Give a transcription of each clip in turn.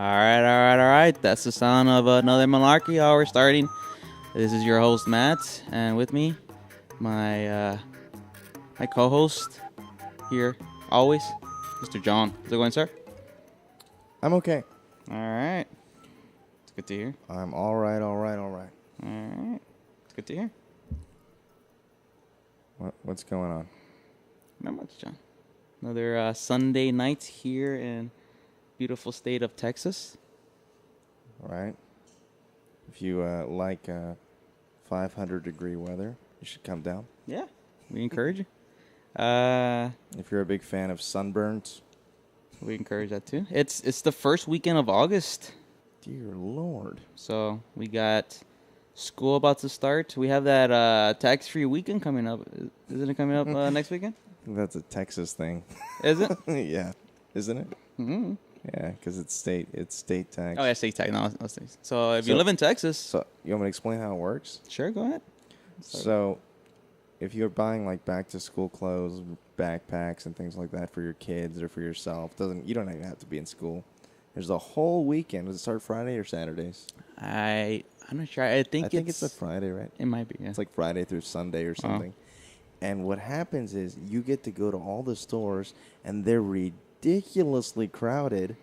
All right. That's the sound of another Malarkey hour starting. This is your host, Matt, and with me, my co-host here, always, Mr. John. How's it going, sir? I'm okay. All right. It's good to hear. I'm all right. All right. It's good to hear. What's going on? Not much, John. Another Sunday night here in beautiful state of Texas. All right. If you like 500-degree weather, you should come down. Yeah, we encourage you. If you're a big fan of sunburns, We encourage that too. It's the first weekend of August. dear Lord. So we got school about to start. We have that tax-free weekend coming up. Isn't it coming up next weekend? That's a Texas thing. Is it? Yeah, isn't it? Mm-hmm. Yeah, because it's state tax. Oh, yeah, state tax. No, no state. So if you live in Texas. So you want me to explain how it works? Sure, go ahead. So if you're buying like back-to-school clothes, backpacks, and things like that for your kids or for yourself, you don't even have to be in school. There's a whole weekend. Does it start Friday or Saturdays? I'm not sure. I think it's a Friday, right? It might be, yeah. It's like Friday through Sunday or something. And what happens is you get to go to all the stores, and they're ridiculously crowded,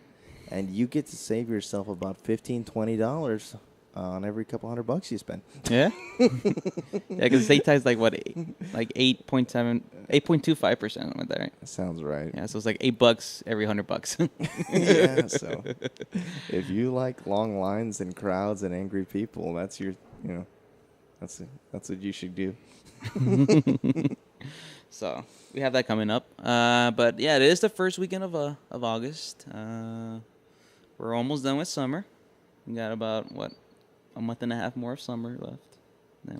and you get to save yourself about $15, $20 on every couple $100 you spend. Yeah? Yeah, because state tax is like, what, like 8.25% like that, right? That sounds right. Yeah, so it's like $8 every $100. Yeah, so if you like long lines and crowds and angry people, that's that's what you should do. So we have that coming up. But yeah, it is the first weekend of August. We're almost done with summer. We got about, a month and a half more of summer left.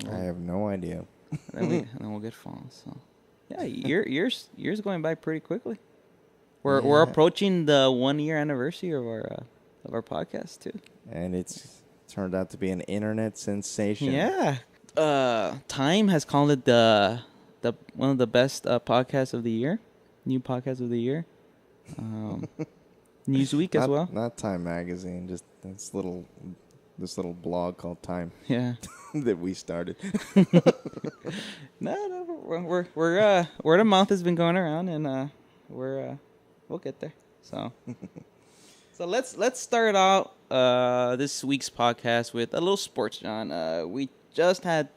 I have no idea. then we'll get fall. So yeah, years going by pretty quickly. We're approaching the 1-year anniversary of our podcast too. And it's turned out to be an internet sensation. Yeah. Time has called it the one of the best podcasts of the year, new podcast of the year. Newsweek as well. Not Time Magazine, just this little blog called Time. Yeah, that we started. No, we're word of mouth has been going around, and we'll get there. So let's start out this week's podcast with a little sports, John. We just had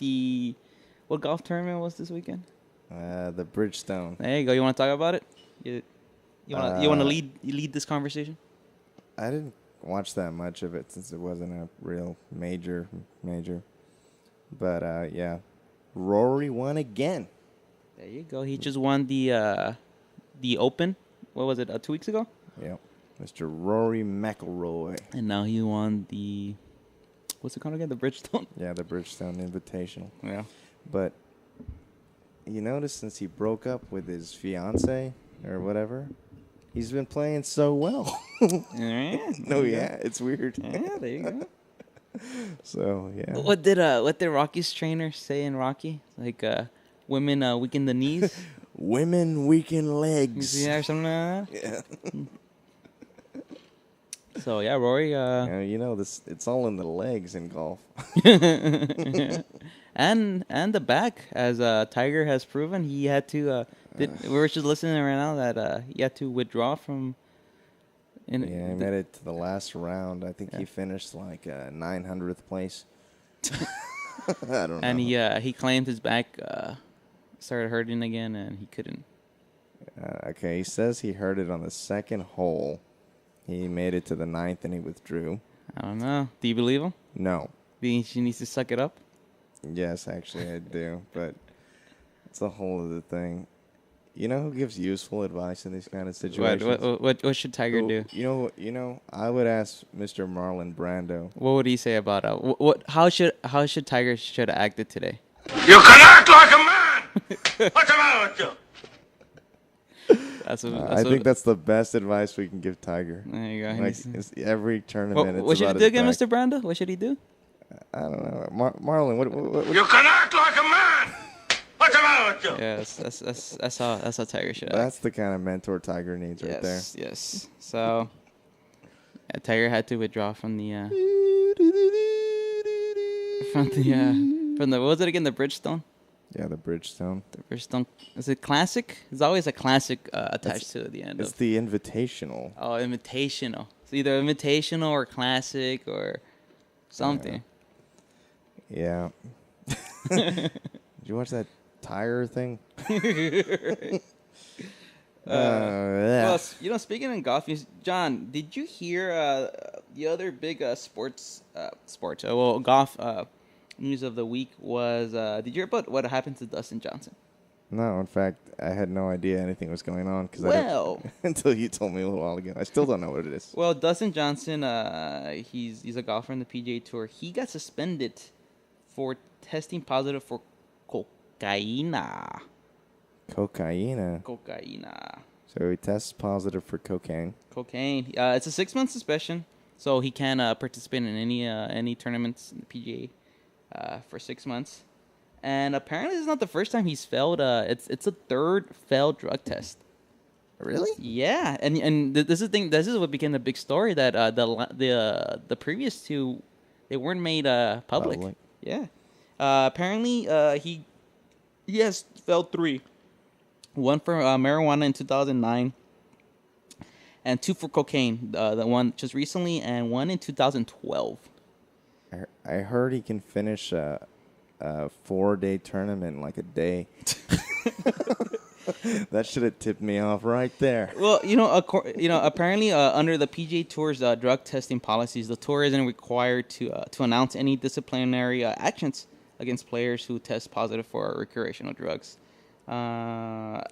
what golf tournament was this weekend? The Bridgestone. There you go. You want to talk about it? You want to lead this conversation? I didn't watch that much of it since it wasn't a real major. But yeah, Rory won again. There you go. He just won the Open. What was it? 2 weeks ago? Yeah, Mr. Rory McIlroy. And now he won the. What's it called again? The Bridgestone? Yeah, the Bridgestone Invitational. Yeah. But you notice since he broke up with his fiance or whatever, he's been playing so well. Yeah, it's weird. Yeah, there you go. So, yeah. What did Rocky's trainer say in Rocky? Like, women weaken the knees? Women weaken legs. Yeah, or something like that? Yeah. So, yeah, Rory. It's all in the legs in golf. Yeah. And the back, as Tiger has proven, he had to. We were just listening right now that he had to withdraw from. He made it to the last round. I think he finished like 900th place. I don't know. And he claimed his back started hurting again, and he couldn't. Okay, he says he hurt it on the second hole. He made it to the 9th, and he withdrew. I don't know. Do you believe him? No. Do you think she needs to suck it up? Yes, actually, I do. But it's a whole other thing. You know who gives useful advice in these kind of situations? What should Tiger do? You know, I would ask Mr. Marlon Brando. What would he say about how should Tiger should have acted today? You can act like a man. What's the matter with you? I think that's the best advice we can give Tiger. There you go. Like every tournament. What should he do again, Mr. Brando? What should he do? I don't know, Marlon. What? You can act like a man. What's the matter with you? Yes, that's how Tiger should act. That's the kind of mentor Tiger needs right there. Yes. So Tiger had to withdraw from the what was it again? The Bridgestone. Yeah, the Bridgestone. The Bridgestone. Is it classic? There's always a classic attached to the end. It's the Invitational. Oh, Invitational. It's either Invitational or Classic or something. Yeah. Did you watch that tire thing? Well, speaking of golf news, John, did you hear the other big golf news of the week was, did you hear about what happened to Dustin Johnson? No, in fact, I had no idea anything was going on until you told me a little while ago. I still don't know what it is. Well, Dustin Johnson, he's a golfer in the PGA Tour. He got suspended for testing positive for cocaine. Cocaine. So he tests positive for cocaine. It's a 6-month suspension, so he can't participate in any tournaments in the PGA for 6 months. And apparently, this is not the first time he's failed. It's a third failed drug test. Really? Yeah, and this is what became the big story, that the previous two, they weren't made public. Yeah. Apparently, he has failed 3. 1 for marijuana in 2009, and 2 for cocaine. The one just recently, and 1 in 2012. I heard he can finish a 4-day tournament in like a day. That should have tipped me off right there. Well, apparently under the PGA Tour's drug testing policies, the tour isn't required to announce any disciplinary actions against players who test positive for recreational drugs. The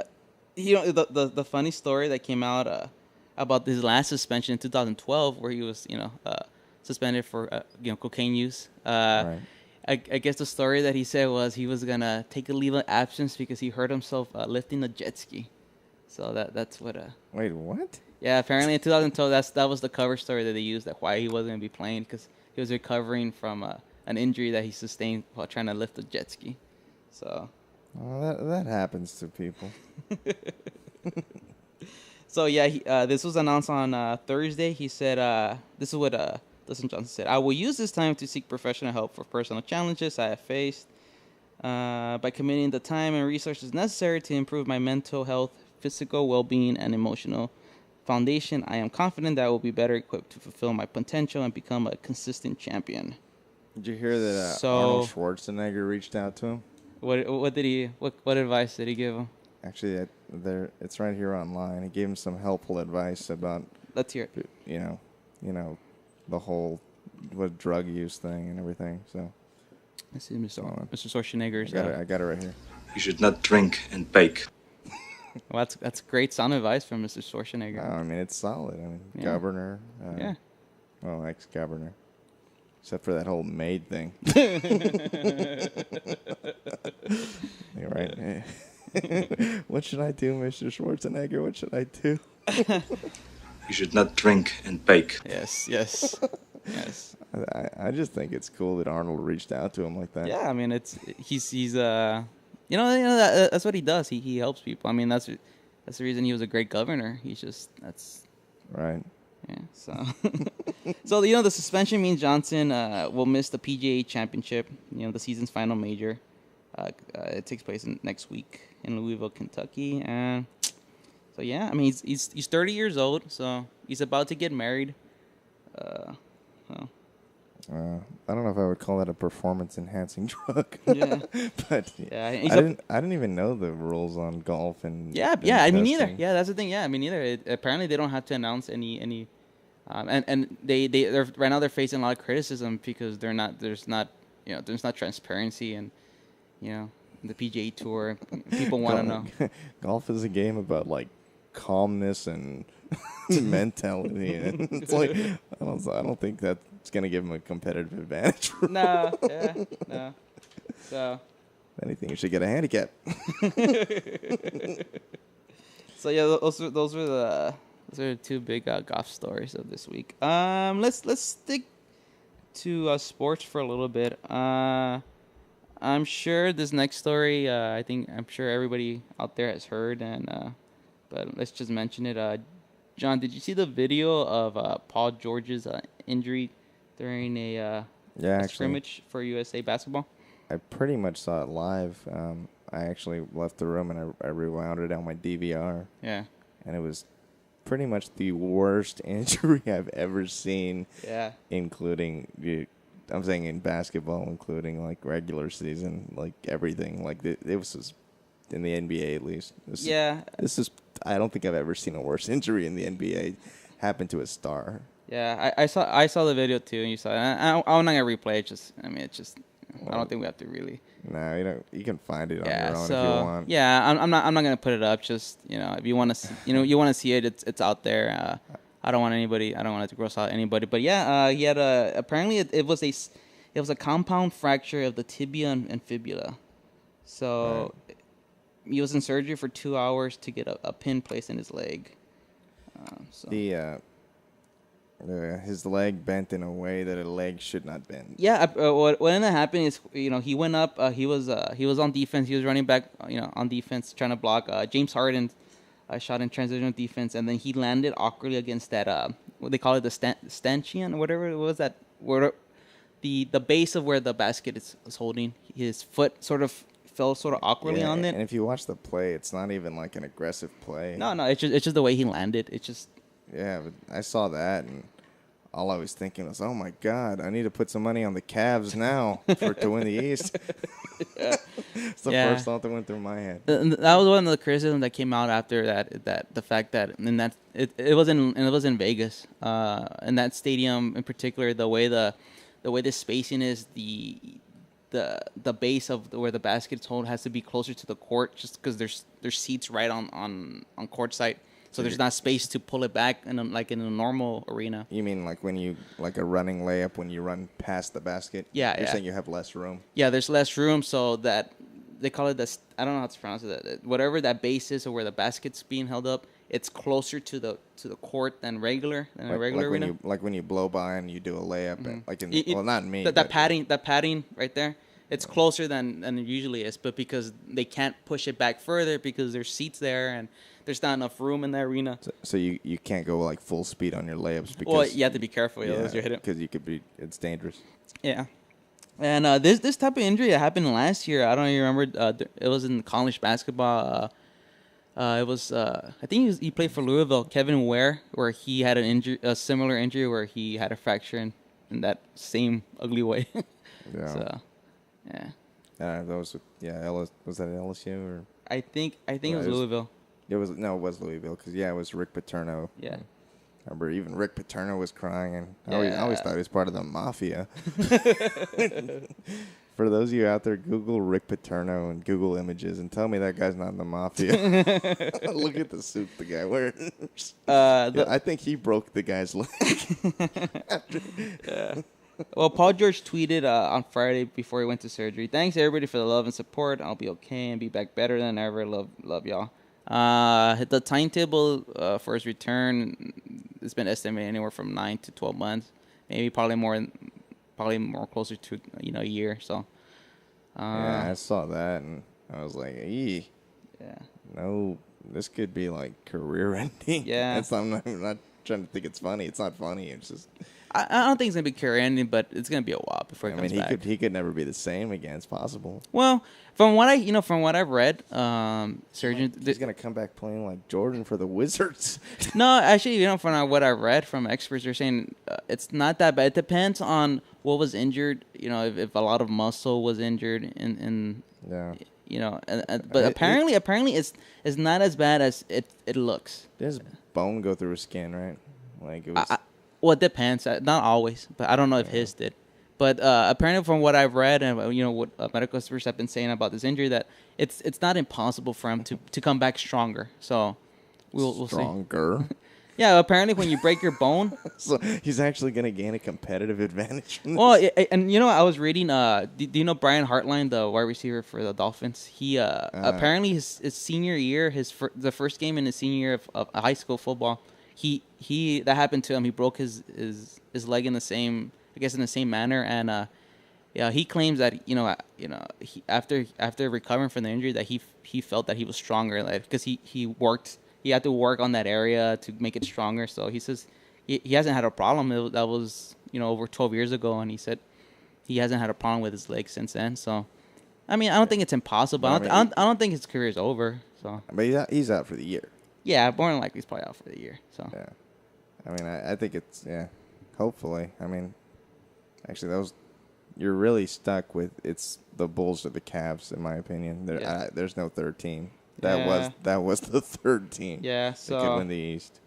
funny story that came out about his last suspension in 2012, where he was suspended for cocaine use. Right. I guess the story that he said was he was gonna take a leave of absence because he hurt himself lifting a jet ski. So that's what. Wait, what? Yeah, apparently in 2012, that was the cover story that they used, that why he wasn't gonna be playing, because he was recovering from an injury that he sustained while trying to lift a jet ski. So. Well, that happens to people. So yeah, this was announced on Thursday. He said, "This is what Dustin Johnson said. I will use this time to seek professional help for personal challenges I have faced. By committing the time and resources necessary to improve my mental health, physical well-being, and emotional foundation, I am confident that I will be better equipped to fulfill my potential and become a consistent champion." Did you hear that Arnold Schwarzenegger reached out to him? What advice did he give him? Actually, it's right here online. He gave him some helpful advice about. Let's hear it. You know, the whole drug use thing and everything. So. Let's see, Mr. Schwarzenegger's. I got it right here. You should not drink and bake. Well, that's great sound advice from Mr. Schwarzenegger. No, I mean, it's solid. I mean, yeah. Governor. Yeah. Well, ex-governor. Except for that whole maid thing. You're right. What should I do, Mr. Schwarzenegger? What should I do? You should not drink and bake. Yes. I just think it's cool that Arnold reached out to him like that. Yeah, I mean, he's that's what he does. He helps people. I mean, that's the reason he was a great governor. That's right. Yeah. So the suspension means Johnson will miss the PGA Championship. The season's final major. It takes place next week in Louisville, Kentucky, and so yeah, I mean he's 30 years old, so he's about to get married. I don't know if I would call that a performance-enhancing drug. Yeah, but yeah, I didn't even know the rules on golf and yeah. I mean, neither. Yeah, that's the thing. Yeah, I mean, neither. Apparently, they don't have to announce any. And they're right now they're facing a lot of criticism because there's not transparency and the PGA Tour. People want to know. Golf is a game about like calmness and mentality, and it's like I don't think that's gonna give him a competitive advantage. No. So if anything, you should get a handicap. So yeah, those were the two big golf stories of this week. Let's stick to sports for a little bit. I'm sure this next story, I'm sure everybody out there has heard, but let's just mention it. John, did you see the video of Paul George's injury during a scrimmage for USA basketball? I pretty much saw it live. I actually left the room and I rewound it on my DVR. Yeah. And it was pretty much the worst injury I've ever seen. Yeah. Including, I'm saying in basketball, including like regular season, like everything. Like it was in the NBA at least. This is. I don't think I've ever seen a worse injury in the NBA happen to a star. Yeah, I saw the video too, and you saw it. I'm not gonna replay it. It's just. I don't think we have to really. No, you don't. You can find it on your own if you want. Yeah, I'm not gonna put it up. Just if you want to, you want to see it, it's out there. I don't want it to gross out anybody. But yeah, he had apparently it was a compound fracture of the tibia and fibula. So he was in surgery for 2 hours to get a pin placed in his leg. His leg bent in a way that a leg should not bend. Yeah, what ended up happening is he went up. He was on defense. He was running back on defense trying to block James Harden. Shot in transitional defense, and then he landed awkwardly against that what they call it, the stanchion or whatever it was, that where the base of where the basket is holding. His foot sort of fell awkwardly on it. And if you watch the play, it's not even like an aggressive play. No, it's just the way he landed. It's just. Yeah, but I saw that, and all I was thinking was, oh my God, I need to put some money on the Cavs now to win the East. It's the first thought that went through my head. That was one of the criticisms that came out after that the fact that it was in Vegas, and that stadium in particular, the way the spacing is, the base of where the basket's hold has to be closer to the court, just because there's seats right on court site. So there's not space to pull it back in a normal arena. You mean like when you like a running layup when you run past the basket? Yeah, You're saying you have less room. Yeah, there's less room, so that they call it I don't know how to pronounce it. Whatever that base is, or where the basket's being held up, it's closer to the court than a regular arena. When you blow by and you do a layup, not me. That padding right there. It's closer than it usually is, but because they can't push it back further because there's seats there and there's not enough room in the arena. So you can't go like full speed on your layups because you have to be careful. Otherwise you hit it. Because it's dangerous. Yeah, and this type of injury that happened last year. I don't even remember. It was in college basketball. It was I think he played for Louisville. Kevin Ware, where he had a similar injury where he had a fracture in that same ugly way. Yeah. So. Yeah. Was that LSU or? I think it was Louisville. It was Louisville because it was Rick Paterno. Yeah. I remember even Rick Paterno was crying, and I always thought he was part of the mafia. For those of you out there, Google Rick Paterno and Google images and tell me that guy's not in the mafia. Look at the suit the guy wears. I think he broke the guy's leg. Yeah. Well, Paul George tweeted on Friday before he went to surgery, "Thanks everybody for the love and support. I'll be okay and be back better than ever. Love y'all." The timetable for his return has been estimated anywhere from 9 to 12 months, maybe probably more closer to a year. So. I saw that and I was like, "Ee, yeah, no, this could be like career ending." Yeah, I'm not trying to think it's funny. It's not funny. It's just. I don't think it's gonna be career ending, but it's gonna be a while before he comes back. He could never be the same again. It's possible. Well, from what I've read, surgeons he's gonna come back playing like Jordan for the Wizards. No, actually, from what I read from experts, they're saying it's not that bad. It depends on what was injured. If a lot of muscle was injured but apparently it's not as bad as it looks. There's bone go through his skin, right? Like it was. Well, it depends. Not always, but I don't know if his did. But apparently, from what I've read and what medical experts have been saying about this injury, that it's not impossible for him to come back stronger. So we'll see. Stronger. Yeah, apparently when you break your bone, so he's actually going to gain a competitive advantage. Well, and I was reading. Do you know Brian Hartline, the wide receiver for the Dolphins? He apparently his senior year, the first game in his senior year of high school football. He that happened to him. He broke his leg in the same manner, and he claims that he, after recovering from the injury that he felt that he was stronger, like because he worked he had to work on that area to make it stronger. So he says he hasn't had a problem. That was over 12 years ago, and he said he hasn't had a problem with his legs since then. So I mean, I don't think it's impossible. I don't think his career is over. So but he's out for the year. Yeah, more than likely he's probably out for the year. So yeah, I mean, I think it's hopefully. I mean, actually, you're really stuck with it's the Bulls or the Cavs in my opinion. There's no third team. That was the third team. Yeah, so that could win the East.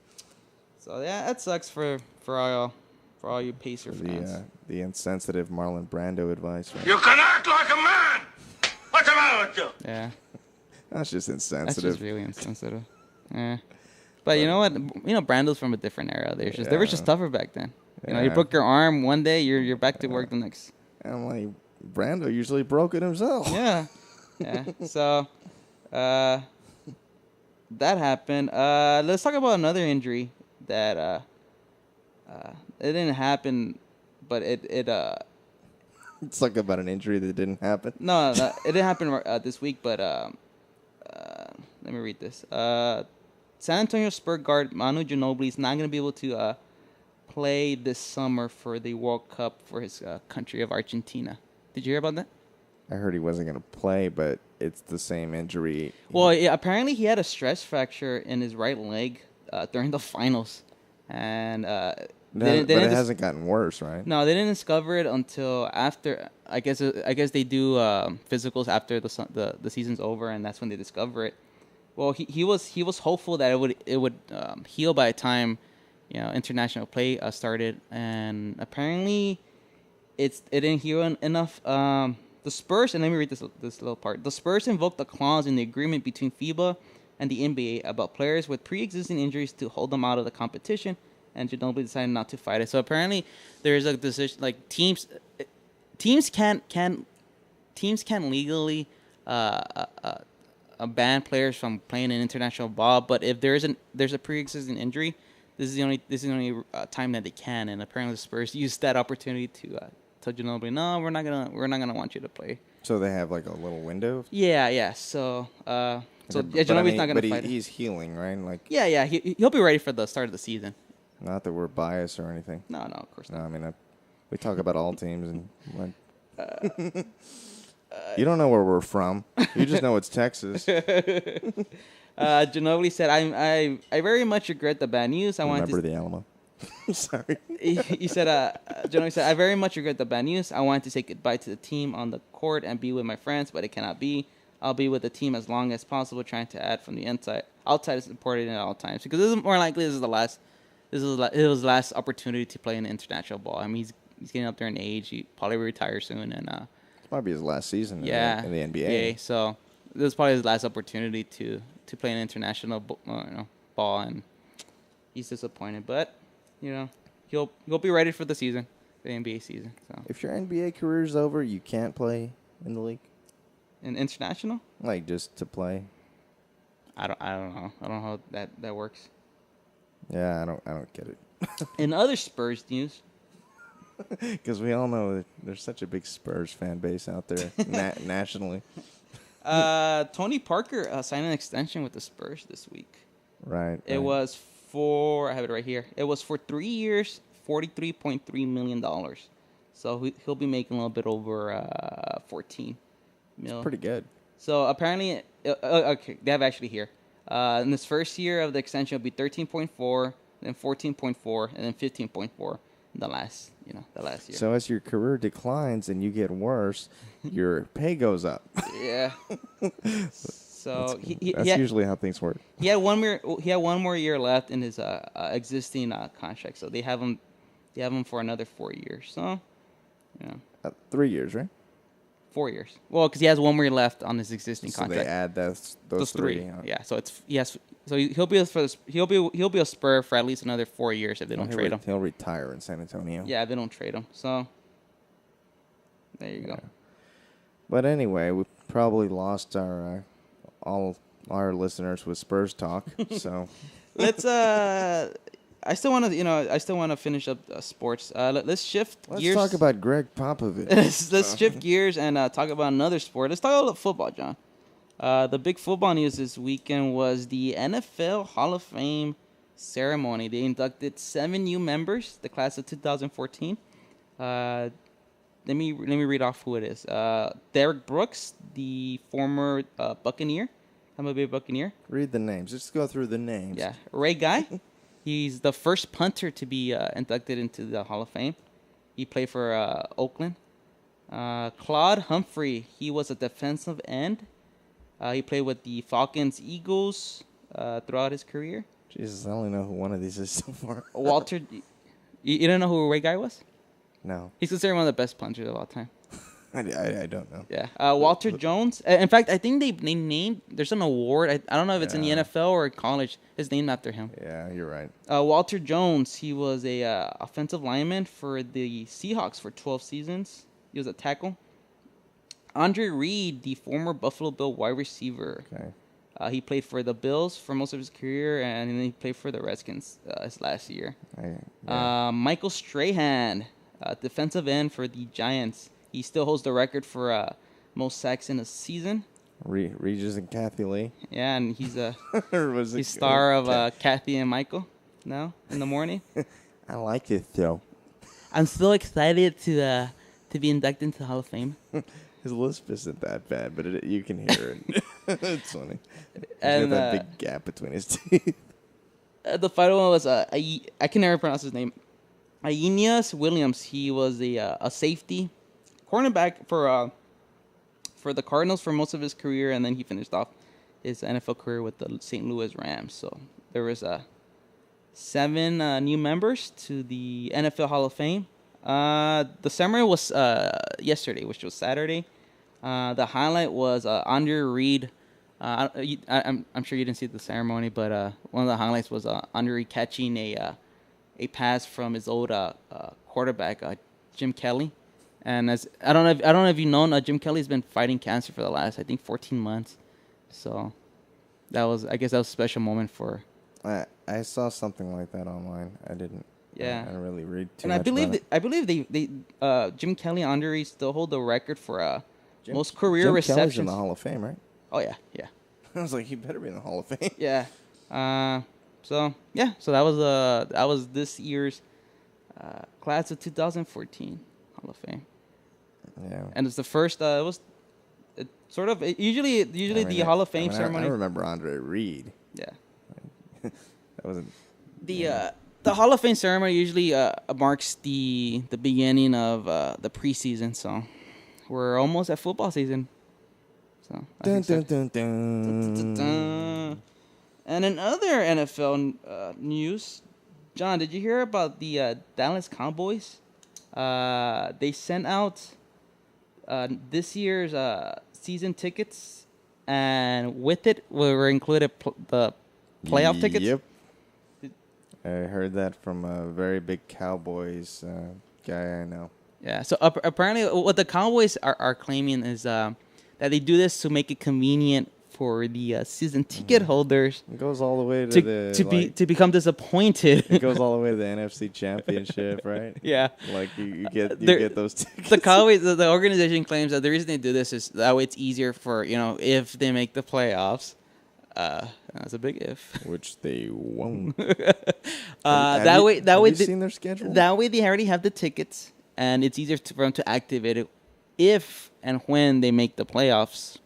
So yeah, that sucks for all you Pacer fans. The insensitive Marlon Brando advice. Right? You can act like a man. What's the matter with you? Yeah, that's just insensitive. That's just really insensitive. Yeah, but you know what? Brando's from a different era. They were just tougher back then. You broke your arm one day, you're back to work the next. I'm like, Brando usually broke it himself. Yeah. So, that happened. Let's talk about another injury that it didn't happen, but it Let's talk about an injury that didn't happen. No, it didn't happen this week. But let me read this. San Antonio Spurs guard Manu Ginobili is not going to be able to play this summer for the World Cup for his country of Argentina. Did you hear about that? I heard he wasn't going to play, but it's the same injury. Well, yeah, apparently he had a stress fracture in his right leg during the finals, and but it hasn't gotten worse, right? No, they didn't discover it until after. I guess they do physicals after the season's over, and that's when they discover it. Well, he was hopeful that it would heal by the time international play started, and apparently it didn't heal enough. The Spurs, and let me read this little part. The Spurs invoked a clause in the agreement between FIBA and the NBA about players with pre-existing injuries to hold them out of the competition, and Ginobili decided not to fight it. So apparently there is a decision, like teams can't legally ban players from playing in international ball, but if there's a pre-existing injury, this is the only time that they can. And apparently the Spurs used that opportunity to tell Ginobili, no, we're not gonna want you to play. So they have like a little window. Yeah. So Ginobili's not gonna fight. But he's healing, right? Like yeah. He'll be ready for the start of the season. Not that we're biased or anything. No, of course not. No, I mean we talk about all teams and. You don't know where we're from. You just know it's Texas. Ginobili said, "I very much regret the bad news. Remember the Alamo." Sorry. He said, Ginobili said, "I very much regret the bad news. I wanted to say goodbye to the team on the court and be with my friends, but it cannot be. I'll be with the team as long as possible, trying to add from the outside is important at all times, because this is more likely this is his last opportunity to play in international ball. I mean, he's getting up there in age. He probably will retire soon, and this might be his last season. In the NBA. Yeah, so this is probably his last opportunity to play an international ball, and he's disappointed, but he'll be ready for the season, the NBA season. So if your NBA career is over, you can't play in the league. In international? Like just to play. I don't know. I don't know how that works. Yeah, I don't get it. In other Spurs news, because we all know that there's such a big Spurs fan base out there nationally. Tony Parker signed an extension with the Spurs this week. Right. It was I have it right here. It was for 3 years, $43.3 million. So he'll be making a little bit over 14 mil. That's pretty good. So apparently, okay, they have actually here. In this first year of the extension, it'll be 13.4, then 14.4, and then 15.4 in the last year. So as your career declines and you get worse, your pay goes up. Yeah. So that's usually how things work. He had one more year left in his existing contract, so they have him for another 4 years. So, 3 years, right? 4 years. Well, because he has 1 more year left on his existing contract. So they add those three. Yeah. So he'll be a Spur for at least another 4 years if they don't trade him. He'll retire in San Antonio. Yeah, if they don't trade him. So there you go. But anyway, we probably lost all our listeners with Spurs talk. So let's. I still want to finish up sports. Let's shift gears. Let's talk about Greg Popovich. Let's shift gears and talk about another sport. Let's talk about football, John. The big football news this weekend was the NFL Hall of Fame ceremony. They inducted 7 new members, the class of 2014. Let me read off who it is. Derek Brooks, the former Buccaneer, Tampa Bay Buccaneer. Read the names. Just go through the names. Yeah, Ray Guy. He's the first punter to be inducted into the Hall of Fame. He played for Oakland. Claude Humphrey. He was a defensive end. He played with the Falcons, Eagles throughout his career. Jesus, I only know who one of these is so far. Walter, you don't know who Ray Guy was? No. He's considered one of the best punchers of all time. I don't know. Yeah. Walter Jones. In fact, I think they named, there's an award. I don't know if it's in the NFL or college. It's named after him. Yeah, you're right. Walter Jones, he was a offensive lineman for the Seahawks for 12 seasons. He was a tackle. Andre Reed, the former Buffalo Bill wide receiver. Okay. He played for the Bills for most of his career, and then he played for the Redskins his last year. Michael Strahan, defensive end for the Giants. He still holds the record for most sacks in a season. Regis and Kathy Lee. Yeah, and he's he's star of Kathy and Michael now in the morning. I like it though. I'm so excited to be inducted into the Hall of Fame. His lisp isn't that bad, but you can hear it. It's funny. And got that big gap between his teeth. The final one was I can never pronounce his name. Aeneas Williams. He was a safety, cornerback for the Cardinals for most of his career, and then he finished off his NFL career with the St. Louis Rams. So there was 7 new members to the NFL Hall of Fame. The ceremony was yesterday, which was Saturday. The highlight was Andre Reed. I'm sure you didn't see the ceremony, but one of the highlights was Andre Reed catching a pass from his old quarterback, Jim Kelly. And I don't know if you know, Jim Kelly's been fighting cancer for the last 14 months. So I guess that was a special moment for. I saw something like that online. I didn't. Yeah. I didn't really read too and much. And I believe they Jim Kelly and Andre Reed still hold the record for most career Jim receptions. Kelly's in the Hall of Fame, right? Oh yeah. I was like, he better be in the Hall of Fame. Yeah. So that was this year's class of 2014 Hall of Fame. Yeah. And it's the first. Usually the Hall of Fame ceremony. I remember Andre Reed. Yeah. That wasn't the Hall of Fame ceremony usually marks the beginning of the preseason. So we're almost at football season. So. Dun, dun, dun, dun. Dun, dun, dun. And in other NFL news, John, did you hear about the Dallas Cowboys? They sent out this year's season tickets, and with it were included the playoff tickets. Yep. I heard that from a very big Cowboys guy I know. Yeah. So apparently, what the Cowboys are claiming is that they do this to make it convenient for the season ticket holders. It goes all the way to become disappointed. It goes all the way to the NFC Championship, right? Yeah. Like you get those tickets. The Cowboys, the organization claims that the reason they do this is that way it's easier for, if they make the playoffs. That's a big if. Which they won't. Have you seen their schedule? That way they already have the tickets, and it's easier for them to activate it if and when they make the playoffs.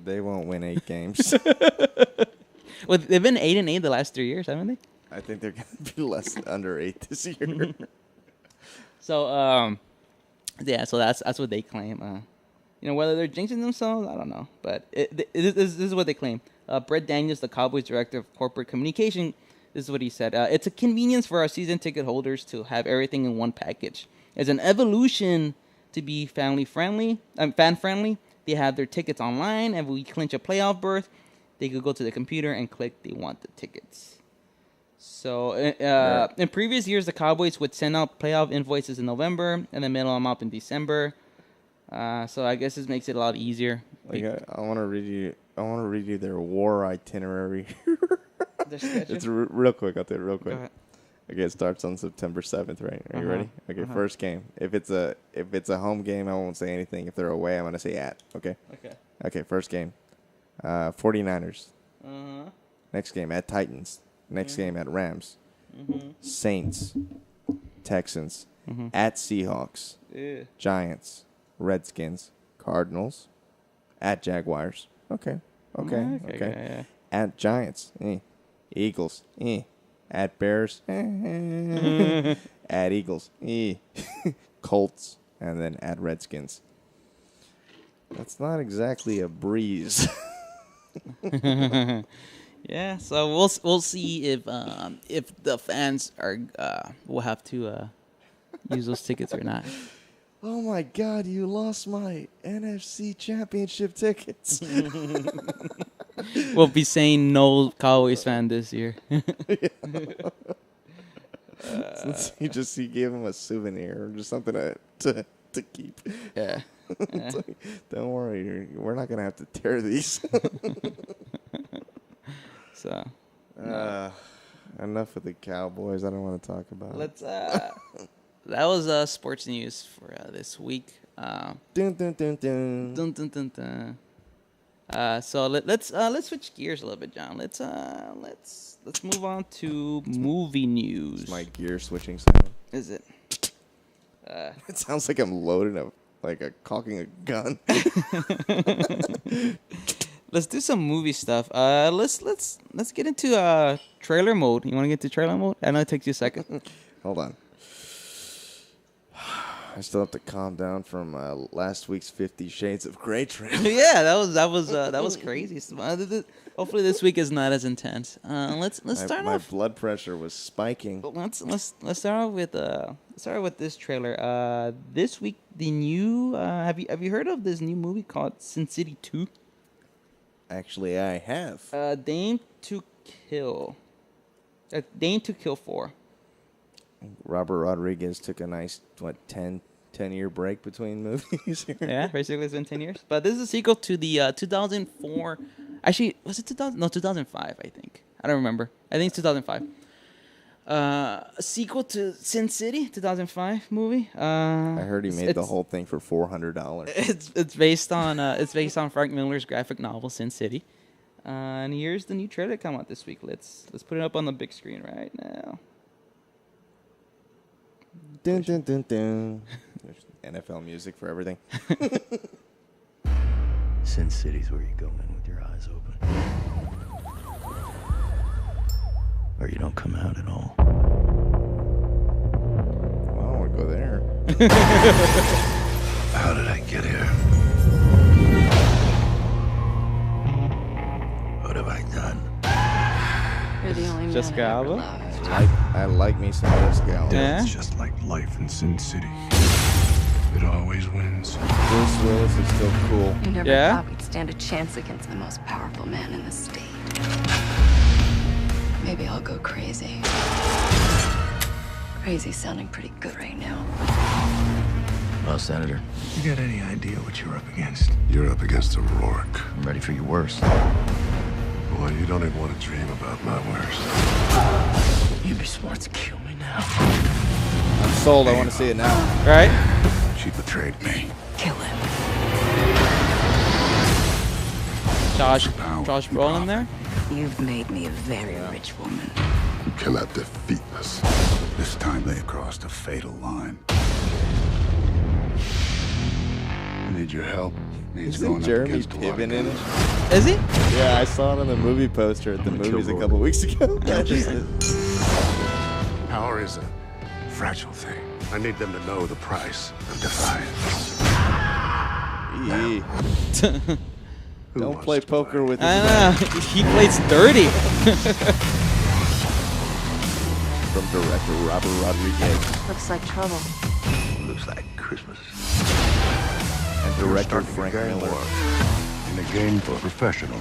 They won't win 8 games. Well, they've been 8-8 the last 3 years, haven't they? I think they're going to be less under 8 this year. So, yeah. So that's what they claim. Whether they're jinxing themselves, I don't know. But this is what they claim. Brett Daniels, the Cowboys director of corporate communication, this is what he said. It's a convenience for our season ticket holders to have everything in one package. It's an evolution to be fan-friendly. They have their tickets online, and when we clinch a playoff berth, they could go to the computer and click they want the tickets. So in previous years, the Cowboys would send out playoff invoices in November and then mail them out in December. So I guess this makes it a lot easier. Like I want to read you their war itinerary. It's real quick. I'll do it real quick. Go ahead. Okay, it starts on September 7th, right? Are you ready? Okay, first game. If it's a home game, I won't say anything. If they're away, I'm gonna say at. Okay. Okay, first game. 49ers. Uh-huh. Next game at Titans. Next game at Rams. Mm-hmm. Saints. Texans. Mm-hmm. At Seahawks. Yeah. Giants. Redskins. Cardinals. At Jaguars. Okay. Yeah. At Giants. Eagles. At Bears. At Eagles. Colts. And then at Redskins. That's not exactly a breeze. Yeah, so we'll see if the fans are will have to use those tickets or not. Oh my God! You lost my NFC Championship tickets. We'll be saying no Cowboys fan this year. Since you gave him a souvenir or just something to keep. Yeah. It's like, don't worry, we're not gonna have to tear these. So. Enough with the Cowboys. I don't want to talk about it. Let's. That was sports news for this week. Dun, dun, dun, dun. Dun, dun, dun, dun. So let's switch gears a little bit, John. Let's move on to movie news. It's my gear switching sound. Is it? It sounds like I'm loading cocking a gun. Let's do some movie stuff. Let's get into trailer mode. You want to get to trailer mode? I know it takes you a second. Hold on. I still have to calm down from last week's 50 Shades of Grey trailer. Yeah, that was crazy. Hopefully this week is not as intense. Let's start my off. My blood pressure was spiking. Let's start off with this trailer. This week the new have you heard of this new movie called Sin City 2? Actually, I have. Dame to Kill 4. Robert Rodriguez took a nice 10-year break between movies here. Yeah, basically it's been 10 years. But this is a sequel to the 2004. Actually, was it 2000? No, 2005. I think. I don't remember. I think it's 2005. A sequel to Sin City, 2005 movie. I heard he made the whole thing for $400. It's based on Frank Miller's graphic novel Sin City. And here's the new trailer come out this week. Let's put it up on the big screen right now. Dun, dun, dun, dun. There's NFL music for everything. Sin City's where you go in with your eyes open. Or you don't come out at all. Well, I want to go there. How did I get here? What have I done? You're the only Jessica man I ever Alba? loved. I like me some Jessica Alba. Yeah. It's just like life in Sin City. It always wins. Bruce Willis is still cool. You never Yeah? thought we'd stand a chance against the most powerful man in the state. Maybe I'll go crazy. Crazy's sounding pretty good right now. Well, Senator, You got any idea what you're up against? You're up against a Rourke. I'm ready for your worst. Boy, you don't even want to dream about my worst. You'd be smart to kill me now. I'm sold. I want to see it now. Right? She betrayed me. Kill him. Josh Brolin there. You've made me a very rich woman. You cannot defeat us. This time they crossed a fatal line. I need your help. Means Isn't going up Jeremy against a lot of Piven in it? guns. Is he? Yeah, I saw it on the movie poster at the movies a couple weeks ago. Power is a fragile thing. I need them to know the price of defiance. Who Don't wants play to poker with I his know. He plays dirty. From director Robert Rodriguez Looks like trouble. Looks like Christmas. and director Frank Game Miller. war. In a game for professionals.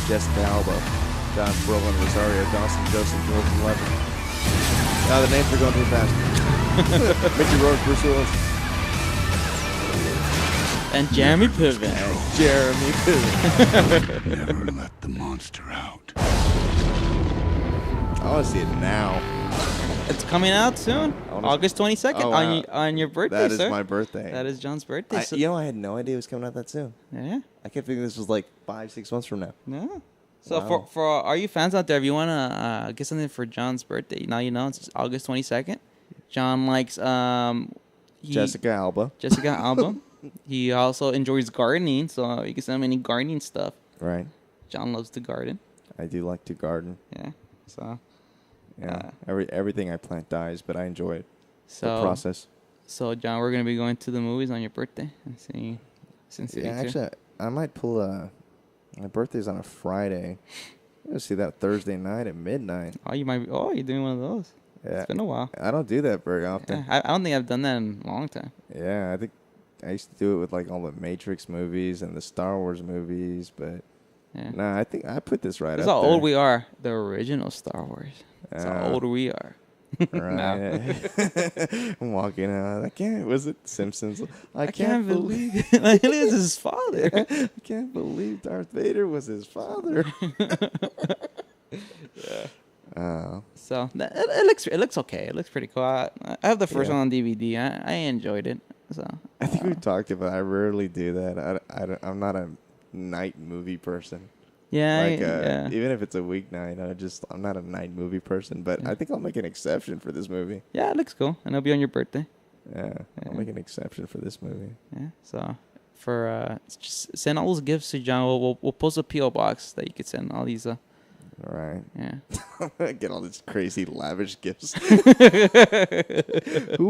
Jessica Alba, John Brolin, Rosario Dawson, Joseph Gordon-Levitt. Now the names are going too fast. Mickey Rourke, Bruce Willis, And Jeremy Piven. Jeremy Piven. Never let the monster out. I want to see it now. It's coming out soon, August 22nd, Oh, wow. on your birthday, That is sir. my birthday. That is John's birthday. I had no idea it was coming out that soon. Yeah. I kept thinking this was like 5-6 months from now. No. So Wow. for all you fans out there, if you want to get something for John's birthday, now you know it's August 22nd. John likes Jessica Alba. Jessica Alba. He also enjoys gardening, so you can send him any gardening stuff. Right. John loves to garden. I do like to garden. Yeah. So Yeah. Everything I plant dies, but I enjoy it. so The process. So John, we're gonna be going to the movies on your birthday and seeing Sin City 2. Actually, I might pull my birthday's on a Friday. I'm gonna see that Thursday night at midnight. Oh, you might be. Oh, you're doing one of those. Yeah. It's been a while. I don't do that very often. Yeah, I don't think I've done that in a long time. Yeah, I think I used to do it with like all the Matrix movies and the Star Wars movies, but Yeah. nah, I think I put this right That's up how there. old we are. The original Star Wars. That's how old we are. Right. I'm walking out. Was it Simpsons? I can't believe it. Like, it is his father. I can't believe Darth Vader was his father. So it looks okay. It looks pretty cool. I have the first Yeah. one on DVD. I enjoyed it. So I think we talked about I rarely do that. I'm not a night movie person. yeah, Like yeah. even if it's a weeknight, I'm not a night movie person, but Yeah. I think I'll make an exception for this movie. Yeah, it looks cool, and it'll be on your birthday. Yeah, I'll make an exception for this movie. Yeah. So for just send all those gifts to John. We'll post a PO box that you could send all these. All right. Yeah. I'm gonna get all these crazy lavish gifts. Who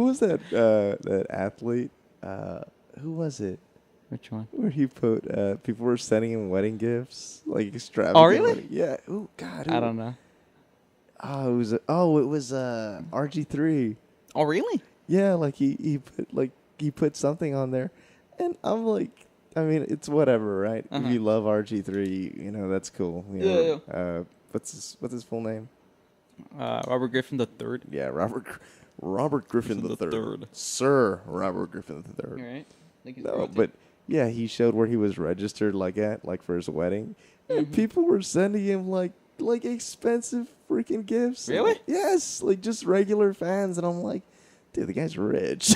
was that athlete? Who was it? Which one? Where he put people were sending him wedding gifts, like extravagant. Oh, really? wedding- Yeah. Oh God. I don't know. Oh, it was RG3. Oh, really? Yeah, like he put something on there, and I'm like, I mean, it's whatever, right? Uh-huh. If you love RG3, you know that's cool. You Yeah, know, what's his full name? Robert Griffin III. Yeah, Robert Griffin Griffin the the Third. Third. Sir Robert Griffin the Third. Right. Like he's No, royalty. but yeah, he showed where he was registered, like for his wedding, and people were sending him like expensive freaking gifts. Really? Yes, like just regular fans, and I'm like, dude, the guy's rich.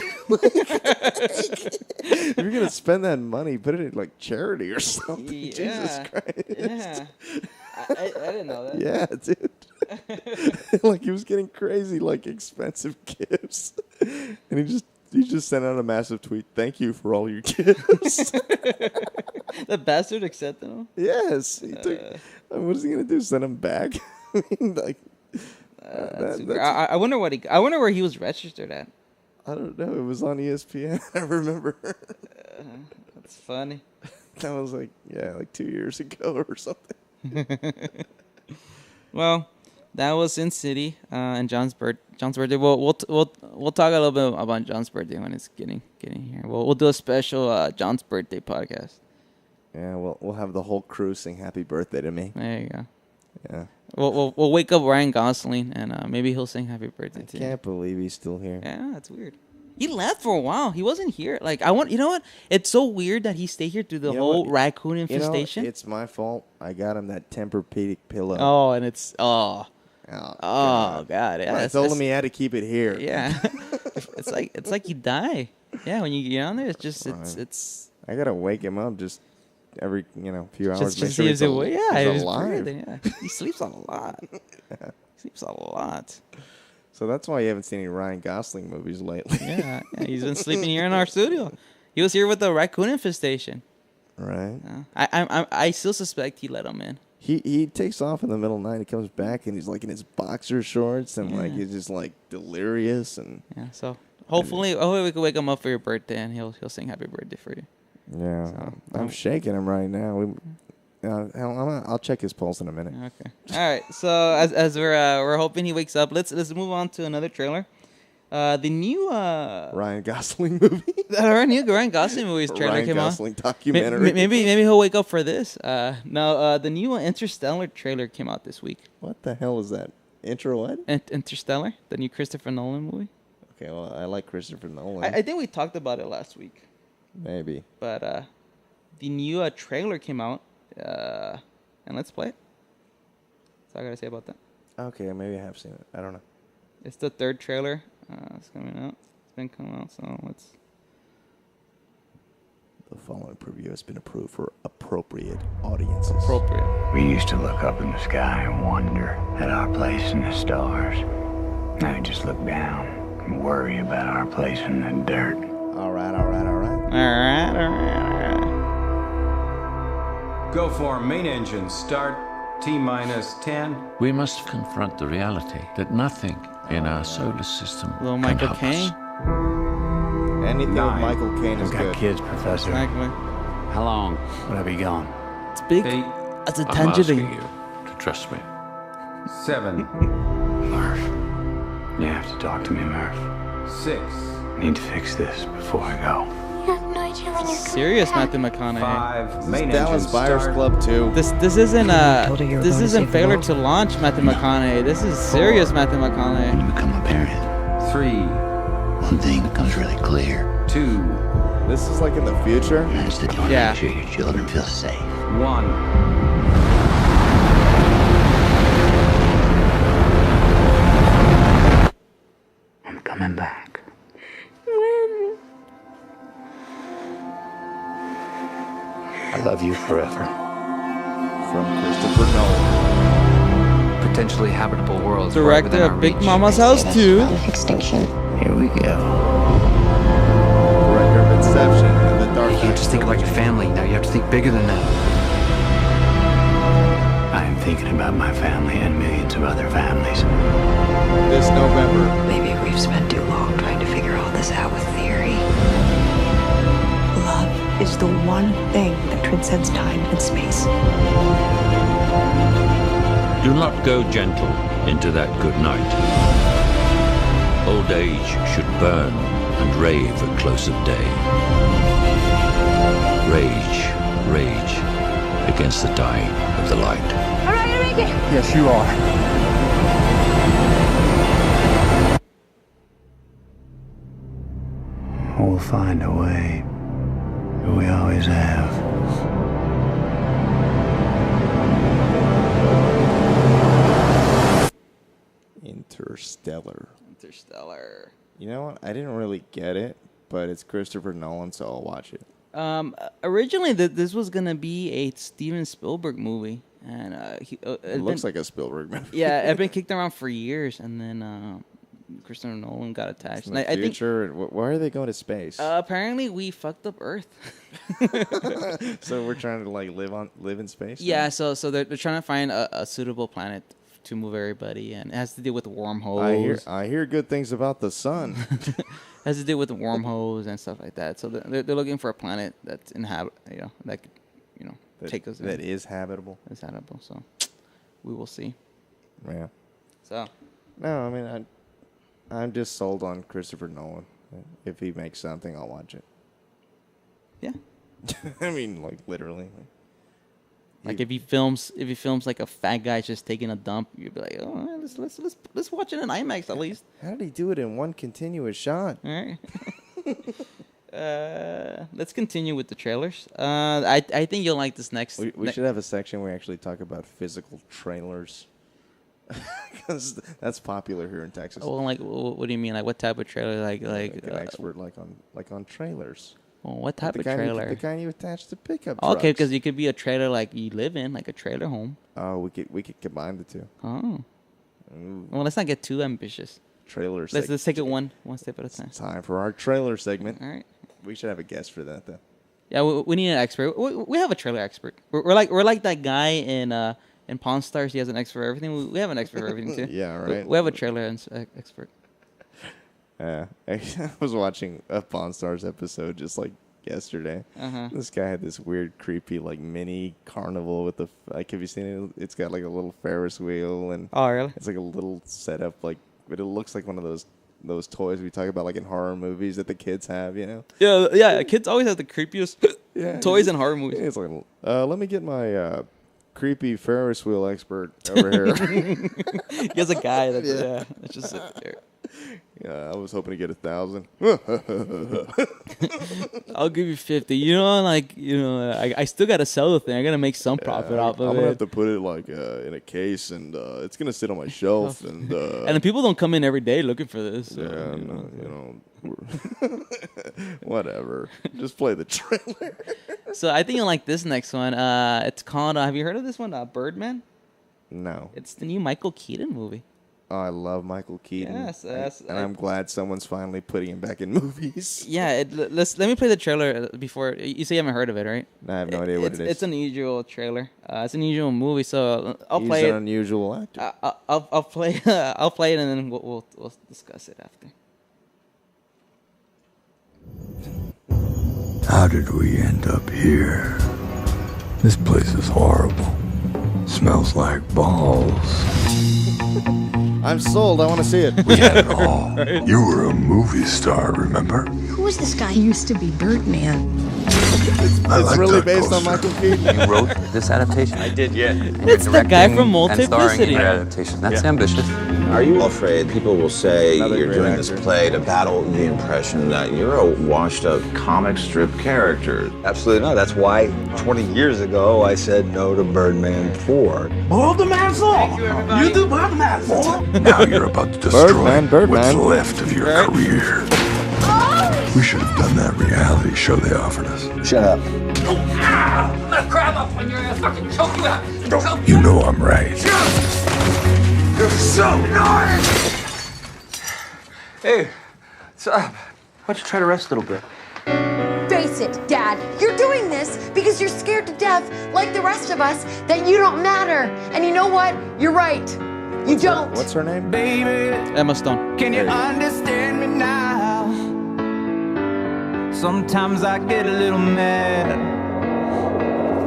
If you're gonna spend that money, put it in like charity or something. Jesus Yeah. Christ. Yeah. I didn't know that. Yeah, dude. Like he was getting crazy, like expensive gifts, and he just sent out a massive tweet. Thank you for all your gifts. The bastard accepted him. Yes. He took, what is he gonna do? Send him back? I mean, like, I wonder I wonder where he was registered at. I don't know. It was on ESPN. I remember. That's funny. That was like 2 years ago or something. Well, that was Sin City and John's birthday. We'll talk a little bit about John's birthday when it's getting here. We'll do a special John's birthday podcast. Yeah, we'll have the whole crew sing happy birthday to me. There you go. Yeah. We'll wake up Ryan Gosling and maybe he'll sing happy birthday to you. Can't believe he's still here. Yeah, that's weird. He left for a while. He wasn't here. Like you know what? It's so weird that he stayed here through the You know whole what? raccoon You know, infestation. it's my fault. I got him that Tempur-Pedic pillow. Oh, and it's Oh, God. Yeah, I told him he had to keep it here. Yeah, it's like you die. Yeah, when you get on there, it's just Right. it's I gotta wake him up just every few hours. just make see sure if he's it's away. Yeah, he's he's alive. breathing. Yeah, he sleeps a lot. Sleeps a lot. So that's why you haven't seen any Ryan Gosling movies lately. Yeah, he's been sleeping here in our studio. He was here with the raccoon infestation. Right. I still suspect he let him in. He takes off in the middle of the night. He comes back and he's like in his boxer shorts and like Yeah. he's just like delirious and Yeah, so hopefully we can wake him up for your birthday and he'll sing happy birthday for you. yeah. So, I'm shaking him right now. I'll check his pulse in a minute. Okay. All right. So as we're hoping he wakes up, let's move on to another trailer. The new Ryan Gosling movie. our new Ryan Gosling movie's trailer Ryan came Gosling out. documentary. Maybe he'll wake up for this. No, the new Interstellar trailer came out this week. What the hell is that? Intro what? Interstellar, the new Christopher Nolan movie. Okay, well I like Christopher Nolan. I think we talked about it last week, Maybe. but the new trailer came out, and let's play it. That's all I gotta say about that. Okay, maybe I have seen it. I don't know. It's the third trailer. It's coming out. It's been coming out, so let's... The following preview has been approved for appropriate audiences. Appropriate. We used to look up in the sky and wonder at our place in the stars. Now we just look down and worry about our place in the dirt. All right. Alright. Go for main engine start. T-minus 10. We must confront the reality that nothing in our solar system Little can Michael help Caine. us. Anything with Michael Caine is I've got good. kids, Professor. Exactly. How long would I be gone? It's big. 8, That's a I'm tangerine. asking you to trust me. 7, Murph. You have to talk to me, Murph. 6, I need to fix this before I go. Serious Matthew McConaughey. 5, main Dallas engine Buyers start. Club 2. This isn't this isn't failure to launch Matthew McConaughey. This is serious Matthew When McConaughey. you become a parent, 3, one thing becomes really clear. 2, This is like in the future. And that is that you want to Yeah. make sure your children feel safe. 1. I'm coming back. I love you forever. From Christopher Nolan. Potentially habitable worlds. Director of Big Mama's House 2. Extinction. Here we go. Director of Inception and The Dark You Knight. can't just think about your family now. You have to think bigger than that. I am thinking about my family and millions of other families. This November. Maybe we've spent too long trying to figure all this out with theory. Love is the one thing that transcends time and space. Do not go gentle into that good night. Old age should burn and rave at close of day. Rage, rage against the dying of the light. All right, you make it. Yes, you are. We'll find a way. We always have. Interstellar. Interstellar. You know what? I didn't really get it, but it's Christopher Nolan, so I'll watch it. Originally, this was gonna be a Steven Spielberg movie, and It looks like a Spielberg movie. yeah, it's been kicked around for years, and then Christopher Nolan got attached. In And the I think future, why are they going to space? apparently we fucked up Earth. So we're trying to like live in space. Yeah, so they're trying to find a suitable planet to move everybody, and it has to do with wormholes. I hear good things about the sun. Has to do with wormholes and stuff like that. So they're looking for a planet that's that could, take us. That is habitable. Is habitable. So we will see. Yeah. So No, I mean I'm just sold on Christopher Nolan. If he makes something, I'll watch it. yeah, I mean, like literally. like if he films like a fat guy just taking a dump, you'd be like, oh, let's watch it in IMAX at least. How did he do it in one continuous shot? All right. Let's continue with the trailers. I think you'll like this next. We should have a section where we actually talk about physical trailers. Because that's popular here in Texas. Oh, like what do you mean? Like what type of trailer? Like an expert on trailers. well, what type The of kind trailer? the kind you attach to pickup trucks. Okay, because you could be a trailer like you live in, like a trailer home. Oh, we could combine the two. Oh, Ooh, well, let's not get too ambitious. trailers. Let's take it one step at a time. Time for our trailer segment. All right. We should have a guest for that though. Yeah, we need an expert. We have a trailer expert. We're like that guy in Pawn Stars. He has an expert for everything. We have an expert for everything too. Yeah, right. We have a trailer expert. I was watching a Pawn Stars episode just like yesterday. Uh-huh. This guy had this weird, creepy, like mini carnival with have you seen it? It's got like a little Ferris wheel and Oh, really? it's like a little setup, but it looks like one of those toys we talk about like in horror movies that the kids have, you know? Yeah. Kids always have the creepiest Yeah. toys in horror movies. It's like, let me get my creepy Ferris wheel expert over here. He has a guy that's just sitting there. Yeah, I was hoping to get 1,000. I'll give you 50. You know, like, I still got to sell the thing. I got to make some profit off of it. I'm going to have to put it, like, in a case, and it's going to sit on my shelf. And the people don't come in every day looking for this. So, whatever. Just play the trailer. So I think I like this next one. It's called, have you heard of this one, Birdman? No. It's the new Michael Keaton movie. Oh, I love Michael Keaton. Yes, and I'm glad someone's finally putting him back in movies. Yeah, let me play the trailer before. You say you haven't heard of it, right? I have no idea what it is. It's an unusual trailer. It's an unusual movie, so I'll play it. He's an unusual actor. I'll play. I'll play it, and then we'll discuss it after. How did we end up here? This place is horrible. Smells like balls. I'm sold. I want to see it. We had it all. You were a movie star, remember? Who is this guy? He used to be Birdman. It's like really that based on poster. Michael Keaton. You wrote this adaptation? I did, yeah. It's the guy from Multiplicity. Adaptation. That's ambitious. Are you afraid people will say Another you're great doing actor. this play to battle the impression that you're a washed-up comic strip character? Absolutely not. That's why 20 years ago I said no to Birdman 4. Boil the man's law. You do boil the man's law. Now you're about to destroy Birdman. what's left of your career. We should have done that reality show they offered us. Shut up. I'm gonna grab up on your ass, fucking choke you out. You know I'm right. You're so annoying. Hey, what's up? Why don't you try to rest a little bit? Face it, Dad. You're doing this because you're scared to death, like the rest of us, that you don't matter. And you know what? You're right. You don't. What's her name? Baby, Emma Stone. can you understand me now? Sometimes I get a little mad.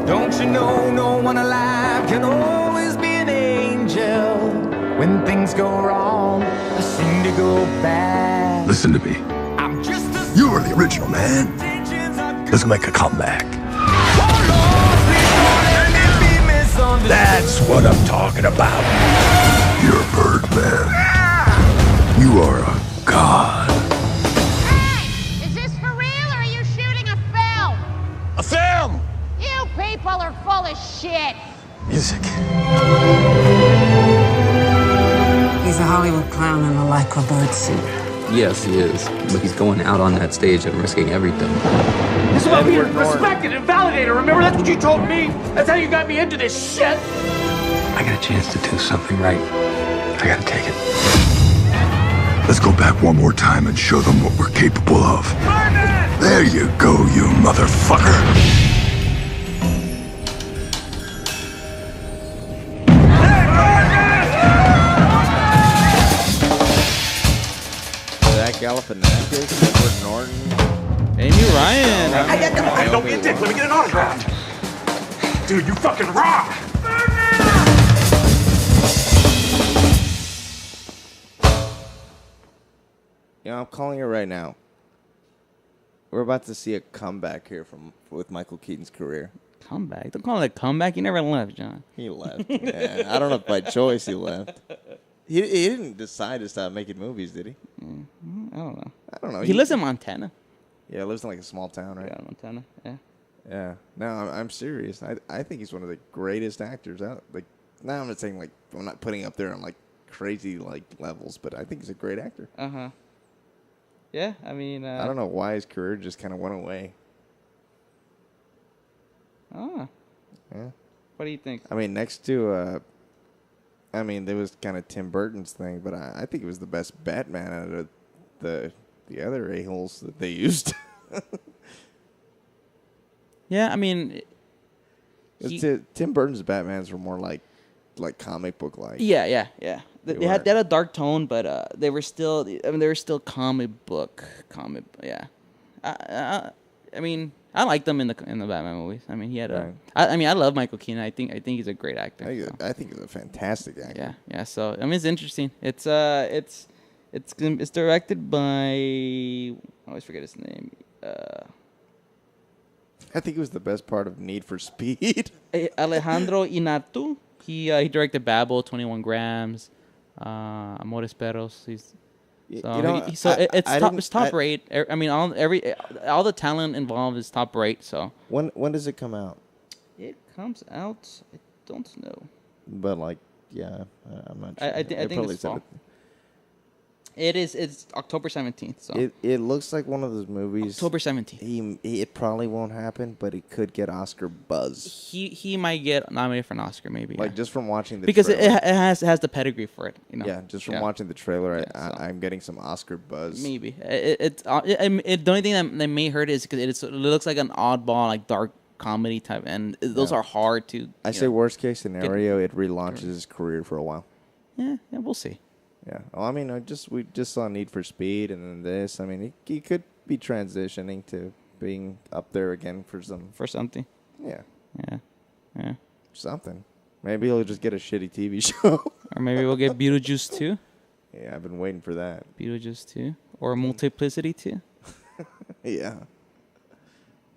Don't you know no one alive can always be an angel? When things go wrong, they seem to go bad. Listen to me. I'm just a You were the original man. Let's make a comeback. That's what I'm talking about. You're Birdman. You are a god. Hey! Is this for real or are you shooting a film? A film! You people are full of shit. Music. He's a Hollywood clown in a lycra bird suit. Yes, he is. But he's going out on that stage and risking everything. This is about being respected and validated. Remember, that's what you told me. That's how you got me into this shit. I got a chance to do something right. I gotta take it. Let's go back one more time and show them what we're capable of. Birdman! There you go, you motherfucker. Zach Galifianakis, Edward Norton, Amy Ryan. Hey, don't be a dick. Let me get an autograph. Dude, you fucking rock. I'm calling it right now. We're about to see a comeback here with Michael Keaton's career. Comeback? Don't call it a comeback. He never left, John. He left. Yeah, I don't know if by choice he left. He didn't decide to stop making movies, did he? I don't know. I don't know. He lives in Montana. Yeah, he lives in like a small town, right? Yeah, Montana. Yeah. Yeah. No, I'm serious. I think he's one of the greatest actors out. Like, now I'm not saying like I'm not putting up there on like crazy like levels, but I think he's a great actor. Yeah, I mean, I don't know why his career just kind of went away. Yeah. What do you think? I mean, next to, there was kind of Tim Burton's thing, but I think it was the best Batman out of the other a-holes that they used. Yeah, I mean, Tim Burton's Batmans were more like comic book like. Yeah. They had a dark tone, but they were still. I mean, they were still comic. Yeah. I mean, I liked them in the Batman movies. I mean, he had a. Right. I love Michael Keaton. I think he's a great actor. I think he's a fantastic actor. Yeah. So I mean, it's interesting. It's directed by. I always forget his name. I think it was the best part of Need for Speed. Alejandro Inarritu. He directed Babel, 21 Grams, Amores Perros. So, You know, it's top rate. I mean, all the talent involved is top rate. So when does it come out? it comes out. I don't know. But like, yeah, I'm not sure. I think it's fall. It's October 17th. So it looks like one of those movies. October 17th. It probably won't happen, but it could get Oscar buzz. He might get nominated for an Oscar, maybe. Like just from watching the because trailer. it has the pedigree for it. You know. Yeah, just from watching the trailer, I'm getting some Oscar buzz. Maybe the only thing that may hurt is because it looks like an oddball, like dark comedy type, and those are hard to. I say worst case scenario, it relaunches his career for a while. Yeah, we'll see. Yeah, well, I mean, we just saw Need for Speed, and then this. I mean, he could be transitioning to being up there again for something. Yeah. Something. Maybe he'll just get a shitty TV show, or maybe we'll get Beetlejuice 2. Yeah, I've been waiting for that. Beetlejuice 2 or Multiplicity 2. Yeah.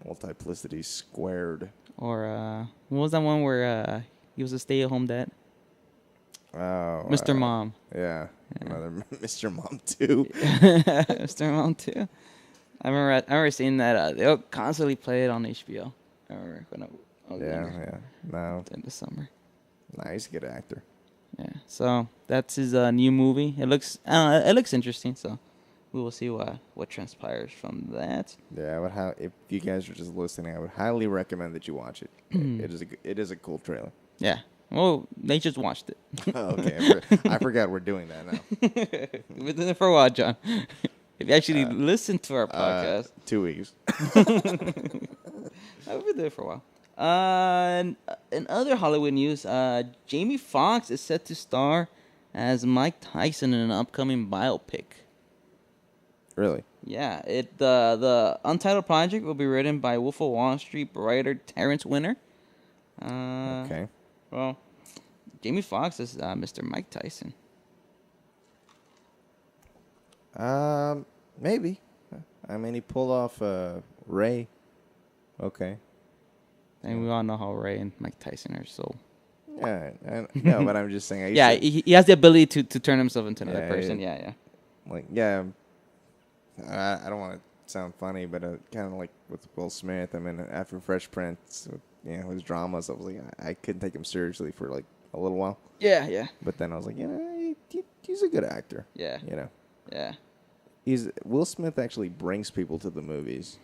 Multiplicity squared. Or what was that one where he was a stay-at-home dad? Oh, Mr. Mom. Yeah, another Mr. Mom 2. Mr. Mom 2. I remember seeing that. They'll constantly play it on HBO. I remember when I was yeah. No. In the summer. Nah, he's a good actor. Yeah. So that's his new movie. It looks interesting. So we will see what transpires from that. Yeah, if you guys are just listening, I would highly recommend that you watch it. It is a cool trailer. Yeah. Well, they just watched it. Oh, okay. I forgot we're doing that now. We've been doing it for a while, John. If you actually listen to our podcast. 2 weeks. We've been doing it for a while. In other Hollywood news, Jamie Foxx is set to star as Mike Tyson in an upcoming biopic. Really? Yeah. The Untitled project will be written by Wolf of Wall Street writer Terrence Winter. Okay. Well, Jamie Foxx is Mr. Mike Tyson. Maybe. I mean, he pulled off Ray. Okay. And we all know how Ray and Mike Tyson are so. Yeah, no, but I'm just saying. He has the ability to turn himself into another person. Yeah. Like, yeah. I don't want to sound funny, but kind of like with Will Smith. I mean, after Fresh Prince. His dramas, I was like, I couldn't take him seriously for like a little while. Yeah. But then I was like, he's a good actor. Yeah. Yeah. Will Smith actually brings people to the movies.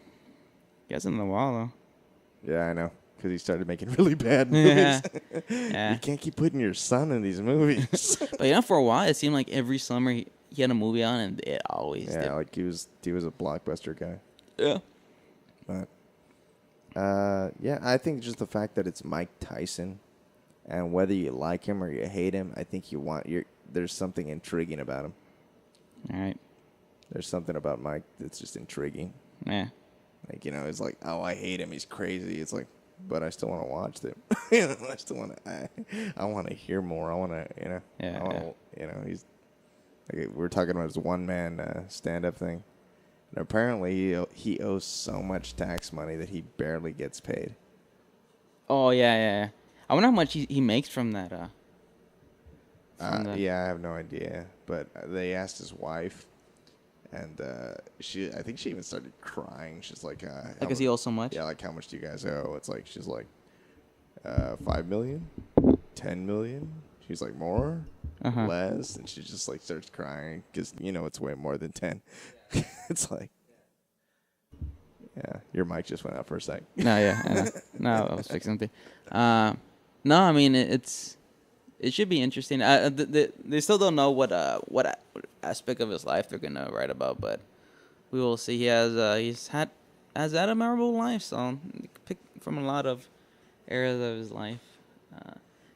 He hasn't in a while, though. Yeah, I know. Because he started making really bad movies. Yeah. You can't keep putting your son in these movies. But for a while, it seemed like every summer he had a movie on, and it always did. Like he was a blockbuster guy. Yeah. But I think just the fact that it's Mike Tyson, and whether you like him or you hate him, I think there's something intriguing about him. All right. There's something about Mike that's just intriguing. Yeah. Like, it's like, oh, I hate him. He's crazy. It's like, but I still want to watch them. I still want to. I want to hear more. I want to. He's like we're talking about his one-man stand-up thing. And apparently, he owes so much tax money that he barely gets paid. Oh, yeah. I wonder how much he makes from that. Yeah, I have no idea. But they asked his wife, and I think she even started crying. She's like, because he owes so much? Yeah, like, how much do you guys owe? It's like, she's like, $5 million? $10 million? She's like, more? Less? And she just, like, starts crying because, it's way more than 10. It's like, yeah, your mic just went out for a sec. No, yeah, I know. No, I was fixing something. No, I mean it should be interesting. They still don't know what aspect of his life they're gonna write about, but we will see. He's had a memorable life, so you can pick from a lot of areas of his life.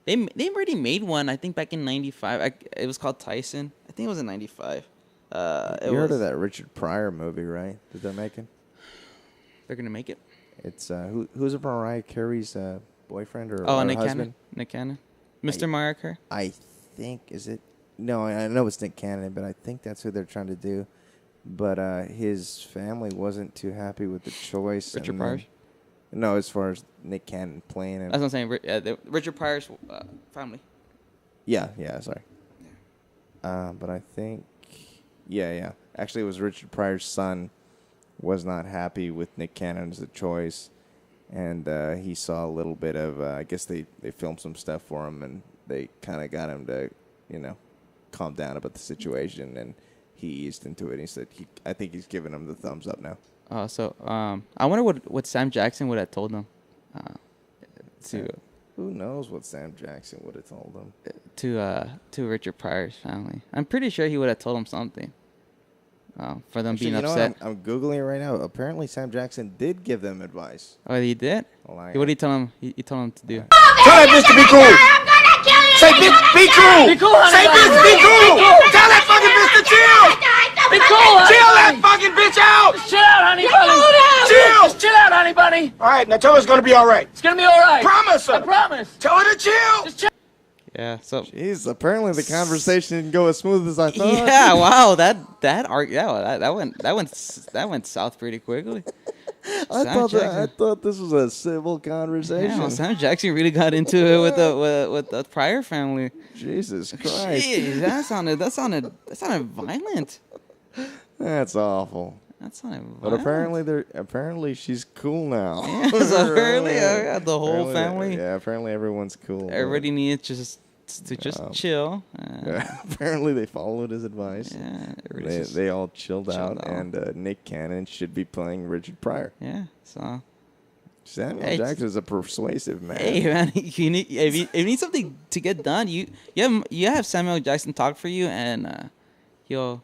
They already made one, I think, back in '95. It was called Tyson. I think it was in '95. You heard of that Richard Pryor movie, right? That they're making? They're gonna make it. It's who's it? Mariah Carey's boyfriend or Nick husband? Cannon. Nick Cannon. Mr. Mariah Carey. I think is it? No, I know it's Nick Cannon, but I think that's who they're trying to do. But his family wasn't too happy with the choice. Richard Pryor. No, as far as Nick Cannon playing it. That's what I'm saying. Richard Pryor's family. Yeah, sorry. Yeah. But I think Yeah. Actually, it was Richard Pryor's son was not happy with Nick Cannon as a choice. And he saw a little bit of, I guess they filmed some stuff for him, and they kind of got him to, calm down about the situation, and he eased into it. He said, I think he's giving him the thumbs up now. I wonder what Sam Jackson would have told him. Who knows what Sam Jackson would have told him? To Richard Pryor's family. I'm pretty sure he would have told him something. For them Actually, being upset. I'm Googling it right now. Apparently, Sam Jackson did give them advice. Oh, he did? What did he tell him? He told him to do. Tell that bitch to be cool. Say, bitch, be cool. Be cool, honey. Say, bitch, be cool. Tell that fucking bitch to chill. Be cool, honey. Chill that fucking bitch out. Just chill out, honey bunny. Chill. Just chill out, honey bunny. All right, now tell her it's going to be all right. It's going to be all right. Promise her. I promise. Tell her to chill. Just chill. Yeah, so jeez, apparently the conversation didn't go as smooth as I thought. Yeah, wow, that went south pretty quickly. I thought this was a civil conversation. Yeah, Sam Jackson really got into it with the Pryor family. Jesus Christ. Jeez, that sounded violent. That's awful. That sounded violent. But apparently she's cool now. Yeah, so apparently the whole family. Yeah, apparently everyone's cool. Everybody needs just chill. Apparently they followed his advice. Yeah, they all chilled out, and Nick Cannon should be playing Richard Pryor. Yeah, so Samuel Jackson is a persuasive man. Hey man, if you need something to get done, you have Samuel Jackson talk for you, and he'll.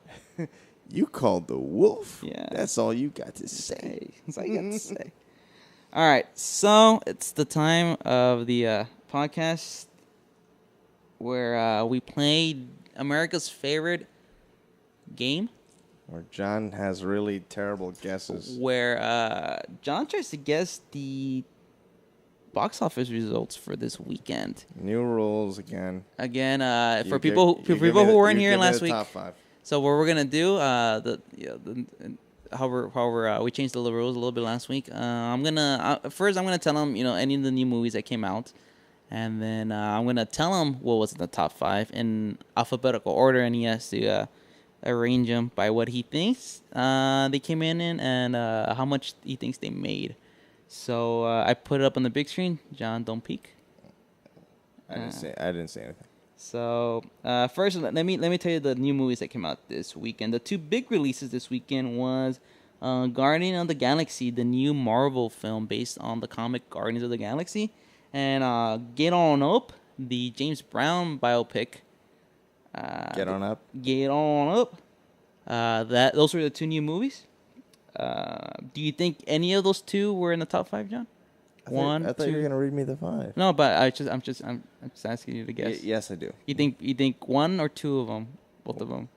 You called the wolf. Yeah, that's all you got to say. That's all you got to say. All right, so it's the time of the podcast where we played America's favorite game. Where John has really terrible guesses. Where John tries to guess the box office results for this weekend. New rules again. For people who weren't here last week. Top 5. So what we're gonna do, we changed the rules a little bit last week. I'm gonna tell them any of the new movies that came out. And then I'm going to tell him what was in the top 5 in alphabetical order. And he has to arrange them by what he thinks they came in and how much he thinks they made. So I put it up on the big screen. John, don't peek. I didn't say anything. So first, let me tell you the new movies that came out this weekend. The 2 big releases this weekend was Guardian of the Galaxy, the new Marvel film based on the comic Guardians of the Galaxy. And Get On Up, the James Brown biopic. Get On Up. Get On Up. Those were the 2 new movies. Do you think any of those 2 were in the top 5, John? I thought you were gonna read me the 5. No, but I'm just asking you to guess. Yes, I do. You think 1 or 2 of them, both of them?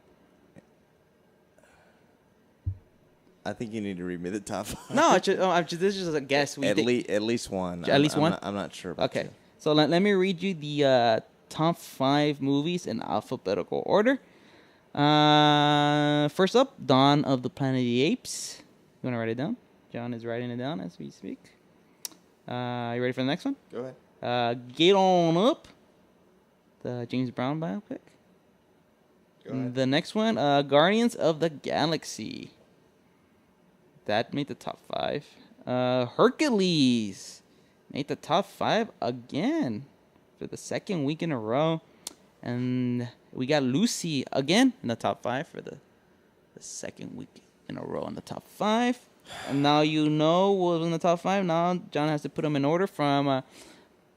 I think you need to read me the top 5. No, this is just a guess. At least one. At least one? I'm not sure about Okay. two. So let me read you the top 5 movies in alphabetical order. First up, Dawn of the Planet of the Apes. You want to write it down? John is writing it down as we speak. You ready for the next one? Go ahead. Get On Up, the James Brown biopic. Go ahead. The next one, Guardians of the Galaxy. That made the top 5. Hercules made the top 5 again for the second week in a row. And we got Lucy again in the top 5 for the second week in a row in the top 5. And now you know what was in the top 5. Now John has to put them in order from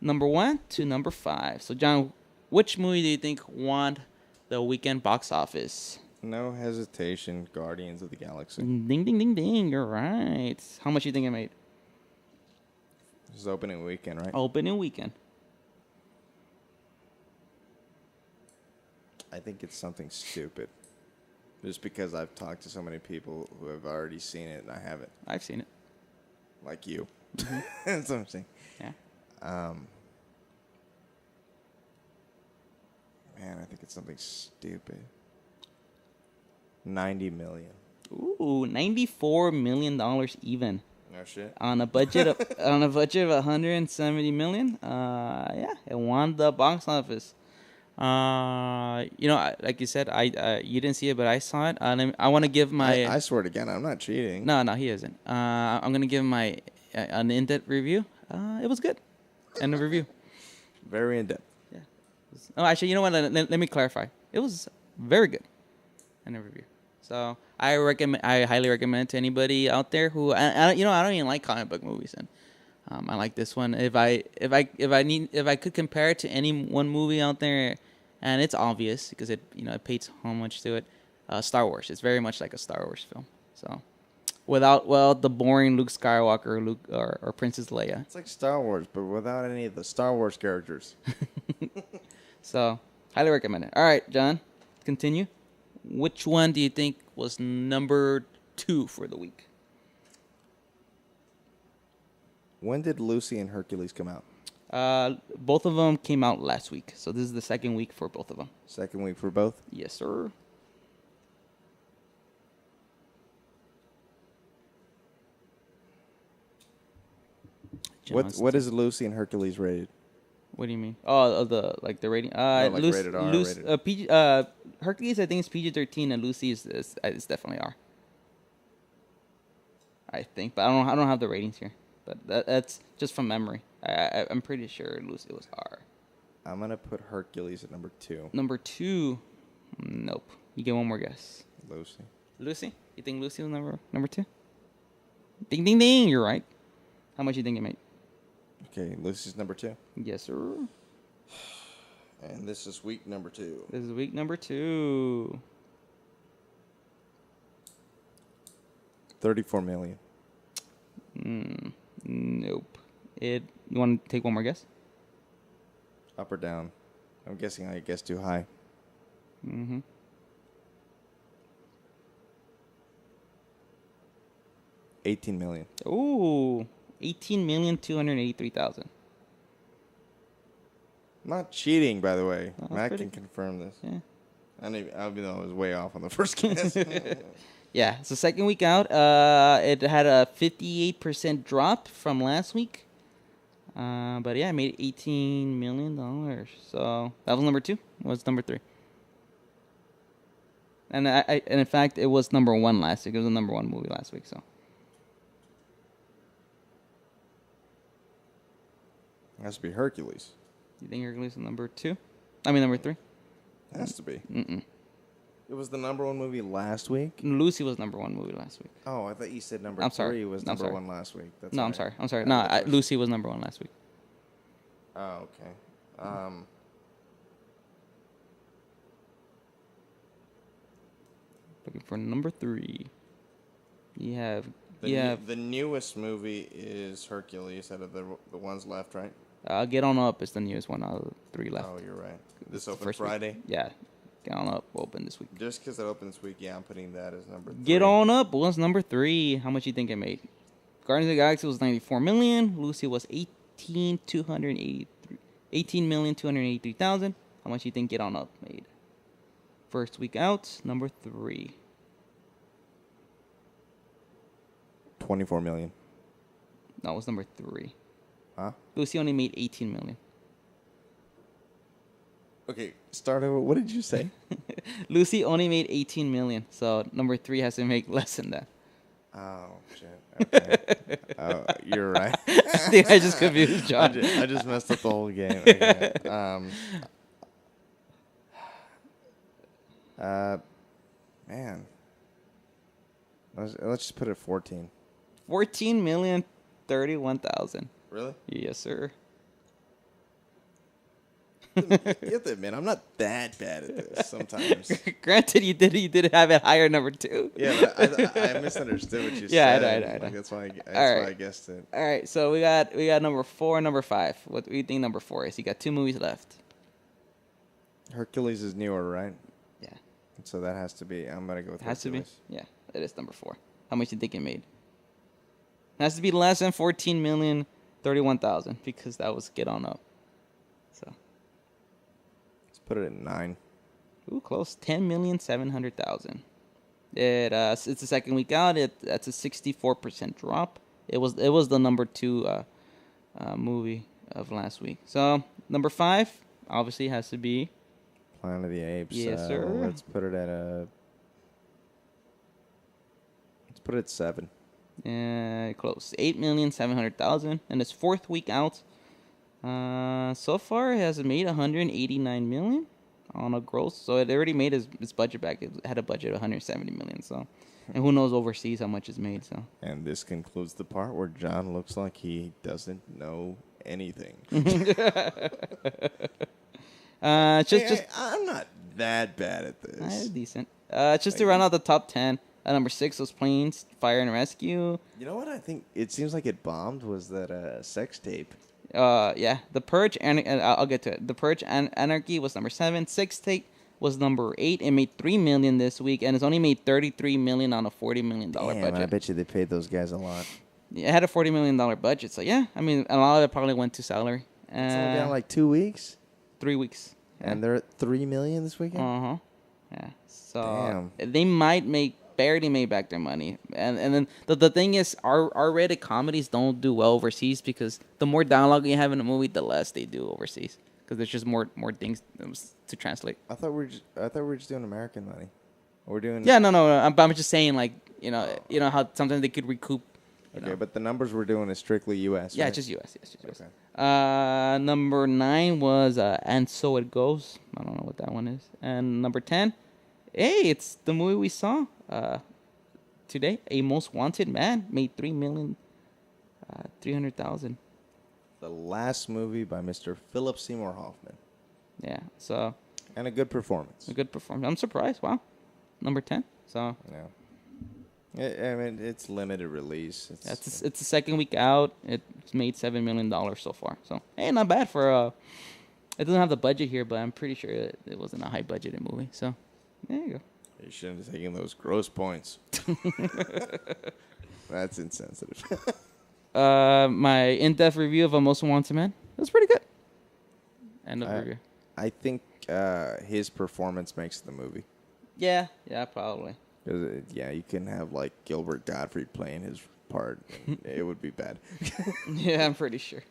number 1 to number 5. So John, which movie do you think won the weekend box office? No hesitation, Guardians of the Galaxy. Ding, ding, ding, ding. You're right. How much do you think it made? This is opening weekend, right? Opening weekend. I think it's something stupid. Just because I've talked to so many people who have already seen it and I haven't. I've seen it. Like you. Mm-hmm. That's what I'm saying. Yeah. Man, I think it's something stupid. 90 million. Ooh, $94 million even. No shit. On a budget of $170 million. Yeah, it won the box office. Like you said, you didn't see it, but I saw it. I want to give my. I swear to God, I'm not cheating. No, he isn't. I'm gonna give my an in-depth review. It was good. End of review. Very in-depth. Yeah. Oh, actually, you know what? Let me clarify. It was very good. End of review. So I highly recommend it to anybody out there who I don't even like comic book movies, and I like this one. If I could compare it to any one movie out there, and it's obvious because it pays homage to it, Star Wars. It's very much like a Star Wars film. So without the boring Luke Skywalker or Princess Leia. It's like Star Wars, but without any of the Star Wars characters. So highly recommend it. All right, John, continue. Which one do you think was number 2 for the week? When did Lucy and Hercules come out? Both of them came out last week. So this is the second week for both of them. Second week for both? Yes, sir. What is Lucy and Hercules rated? What do you mean? Oh, the rating. Rated R. Rated. Hercules, I think, is PG-13, and Lucy is definitely R. I think, but I don't have the ratings here. But that's just from memory. I'm pretty sure Lucy was R. I'm gonna put Hercules at number 2. Number 2, nope. You get one more guess. Lucy. Lucy? You think Lucy was number 2? Ding ding ding! You're right. How much you think it made? Okay, Lucy's number 2. Yes, sir. And this is week number 2. This is week number 2. $34 million. Nope. You want to take one more guess? Up or down? I'm guessing I guessed too high. Mm-hmm. $18 million. Ooh. 18,283,000. Not cheating, by the way. Oh, Matt can confirm this. Yeah. I know I was way off on the first guess. Yeah, so second week out, it had a 58% drop from last week. But yeah, it made $18 million. So that was number 2. What's number 3? And and in fact, it was number 1 last week. It was the number 1 movie last week. So it has to be Hercules. You think Hercules is number 2? I mean, number 3? It has to be. Mm-mm. It was the number 1 movie last week? Lucy was number 1 movie last week. Oh, I thought you said number I'm 3 sorry. was No, number 1 last week. That's no, right. I'm sorry. No, Lucy was number 1 last week. Oh, okay. Looking for number 3. The newest movie is Hercules out of the ones left, right? Get On Up is the newest one out of the 3 left. Oh, you're right. This opened Friday? Week. Yeah. Get On Up open this week. Just because it opened this week, yeah, I'm putting that as number 3. Get On Up was number 3. How much you think it made? Guardians of the Galaxy was $94 million. Lucy was $18,283,000. How much you think Get On Up made? First week out, number 3. $24 million. No, it was number 3. Huh? Lucy only made $18 million. Okay, start over. What did you say? Lucy only made $18 million, so number 3 has to make less than that. Oh, shit. Okay. Oh, you're right. I think I just confused John. I just messed up the whole game. Okay. Man. Let's just put it at 14. 14,031,000. Really? Yes, sir. You have to admit, I'm not that bad at this sometimes. Granted, you did have it higher number 2. Yeah, but I misunderstood what you said. Yeah, I know. Like, that's why I guessed it. All right, so we got number 4 and number 5. What do you think number 4 is? You got 2 movies left. Hercules is newer, right? Yeah. So that has to be. I'm gonna go with Hercules. Hercules. Has to be. Yeah, it is number 4. How much do you think it made? It has to be less than 14,031,000 because that was Get On Up. So. Put it at 9. Ooh, close. 10,700,000. It's the second week out. That's a 64% drop. It was the number 2 movie of last week. So number 5 obviously has to be Planet of the Apes. Yes, sir. Let's put it at 7. Close. 8,700,000, and its 4th week out. So far, it has made 189 million on a gross. So it already made its budget back. It had a budget of 170 million. So, and who knows overseas how much it's made. So. And this concludes the part where John looks like he doesn't know anything. I'm not that bad at this. Decent. Just to run out the top 10. Number 6 was Planes, Fire and Rescue. You know what I think it seems like it bombed was that sex tape. Yeah, The Purge, and I'll get to it. The Purge and Anarchy was number 7. Sex Tape was number 8. It made $3 million this week, and it's only made $33 million on a $40 million budget. I bet you they paid those guys a lot. Yeah, it had a $40 million budget, so yeah. I mean, a lot of it probably went to salary. It's only been like 2 weeks? 3 weeks. Yeah. And they're at $3 million this weekend? Uh-huh. Yeah. So they might barely made back their money. And then the thing is, R-rated comedies don't do well overseas because the more dialogue you have in a movie, the less they do overseas. Because there's just more things to translate. I thought we were just doing American money. We're doing. Yeah, no. I'm just saying, like, you know how sometimes they could recoup. Okay, but the numbers we're doing is strictly U.S. Yeah, right? just U.S. Yes, just U.S. Okay. Number 9 was And So It Goes. I don't know what that one is. And number 10, hey, it's the movie we saw today. A Most Wanted Man made $3,300,000. The last movie by Mr. Philip Seymour Hoffman. Yeah, so. And a good performance. I'm surprised. Wow. Number 10. So. Yeah. I mean, it's limited release. It's the 2nd week out. It's made $7 million so far. So, hey, not bad for it doesn't have the budget here, but I'm pretty sure it wasn't a high budgeted movie. So, there you go. You shouldn't have taken those gross points. That's insensitive. My in-depth review of A Most Wanted Man. It was pretty good. End of review. I think his performance makes the movie. Yeah, probably. You can have like Gilbert Gottfried playing his part, and it would be bad. Yeah, I'm pretty sure.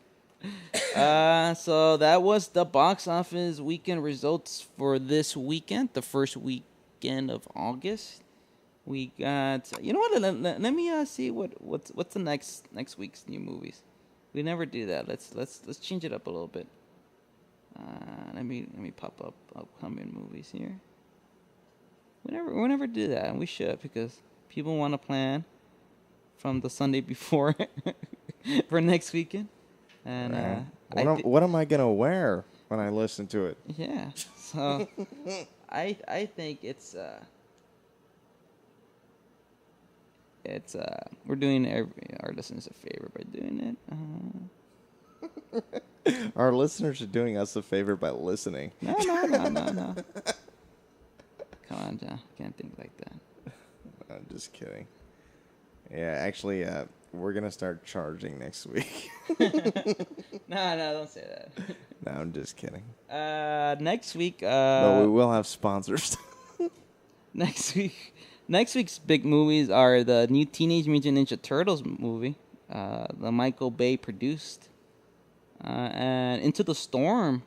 So that was the box office weekend results for this weekend, the first weekend of August. We got, you know what? Let me see what's the next week's new movies. We never do that. Let's change it up a little bit. Let me pop up upcoming movies here. We never do that, and we should, because people want to plan from the Sunday before for next weekend. And what am I gonna wear when I listen to it? Yeah, so I think it's we're doing our listeners a favor by doing it. Our listeners are doing us a favor by listening. No. Come on, John. Can't think like that. I'm just kidding. Yeah, actually, we're going to start charging next week. No, don't say that. No, I'm just kidding. Next week... no, we will have sponsors. Next week's big movies are the new Teenage Mutant Ninja Turtles movie, the Michael Bay produced, and Into the Storm.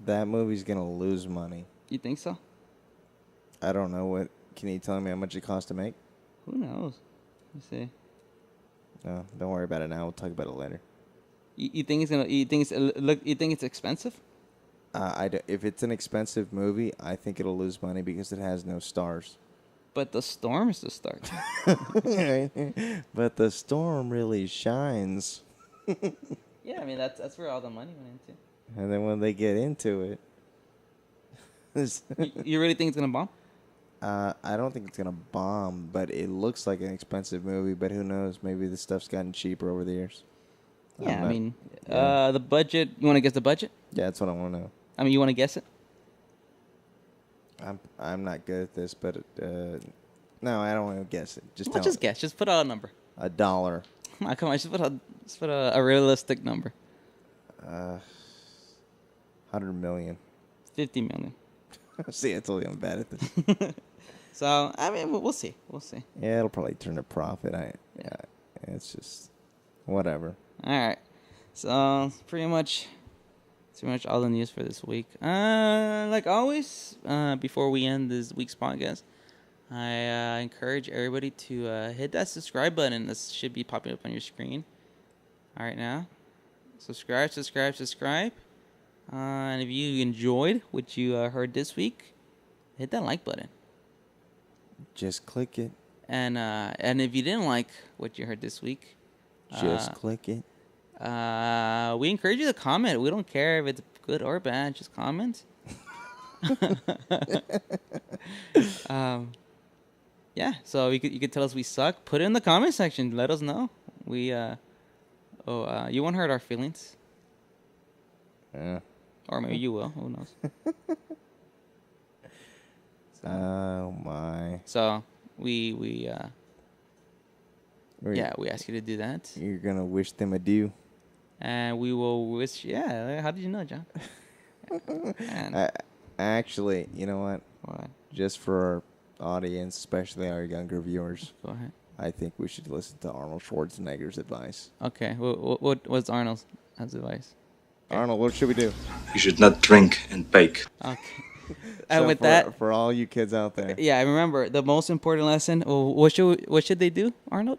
That movie's going to lose money. You think so? I don't know. Can you tell me how much it cost to make? Who knows? Let's see. No, don't worry about it now. We'll talk about it later. You think it's gonna? You think it's expensive? If it's an expensive movie, I think it'll lose money because it has no stars. But the Storm is the star. But the Storm really shines. Yeah, I mean that's where all the money went into. And then when they get into it. You really think it's going to bomb? I don't think it's going to bomb, but it looks like an expensive movie. But who knows? Maybe the stuff's gotten cheaper over the years. Yeah, I mean, the budget. You want to guess the budget? Yeah, that's what I want to know. I mean, you want to guess it? I'm not good at this, but no, I don't want to guess it. Just guess. Just put out a number. $1. Come on, just put a realistic number. 100 million. 50 million. See, I told you I'm bad at this. So, I mean, we'll see. Yeah, it'll probably turn a profit. It's just whatever. All right. So, pretty much That's pretty much all the news for this week. Like always, before we end this week's podcast, I encourage everybody to hit that subscribe button. This should be popping up on your screen. All right, now. Subscribe. And if you enjoyed what you heard this week, hit that like button. Just click it. And if you didn't like what you heard this week, just click it. We encourage you to comment. We don't care if it's good or bad. Just comment. Yeah. So you could tell us we suck. Put it in the comment section. Let us know. We you won't hurt our feelings. Yeah. Or maybe you will. Who knows? Oh my. So we ask you to do that. You're gonna wish them adieu. And we will wish. Yeah. How did you know, John? Actually, you know what? What? Just for our audience, especially our younger viewers. Go ahead. I think we should listen to Arnold Schwarzenegger's advice. Okay. What's Arnold's advice? Okay. Arnold, what should we do? You should not drink and bake. Okay. So with that, for all you kids out there. Yeah, I remember the most important lesson. What should they do, Arnold?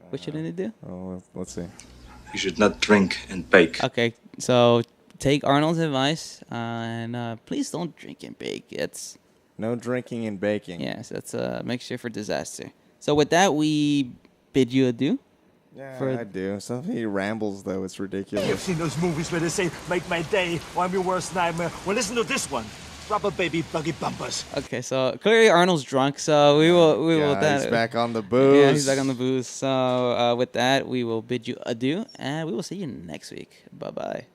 What should they do? Oh, let's see. You should not drink and bake. Okay, so take Arnold's advice and please don't drink and bake. It's no drinking and baking. Yes, that's a mixture for disaster. So with that, we bid you adieu. Yeah, I do. Something he rambles though. It's ridiculous. You've seen those movies where they say, "Make my day," or "I'm your worst nightmare." Well, listen to this one. Rubber baby buggy bumpers. Okay, so clearly Arnold's drunk, so we will. He's back on the booze. Yeah, he's back on the booze. So with that, we will bid you adieu, and we will see you next week. Bye bye.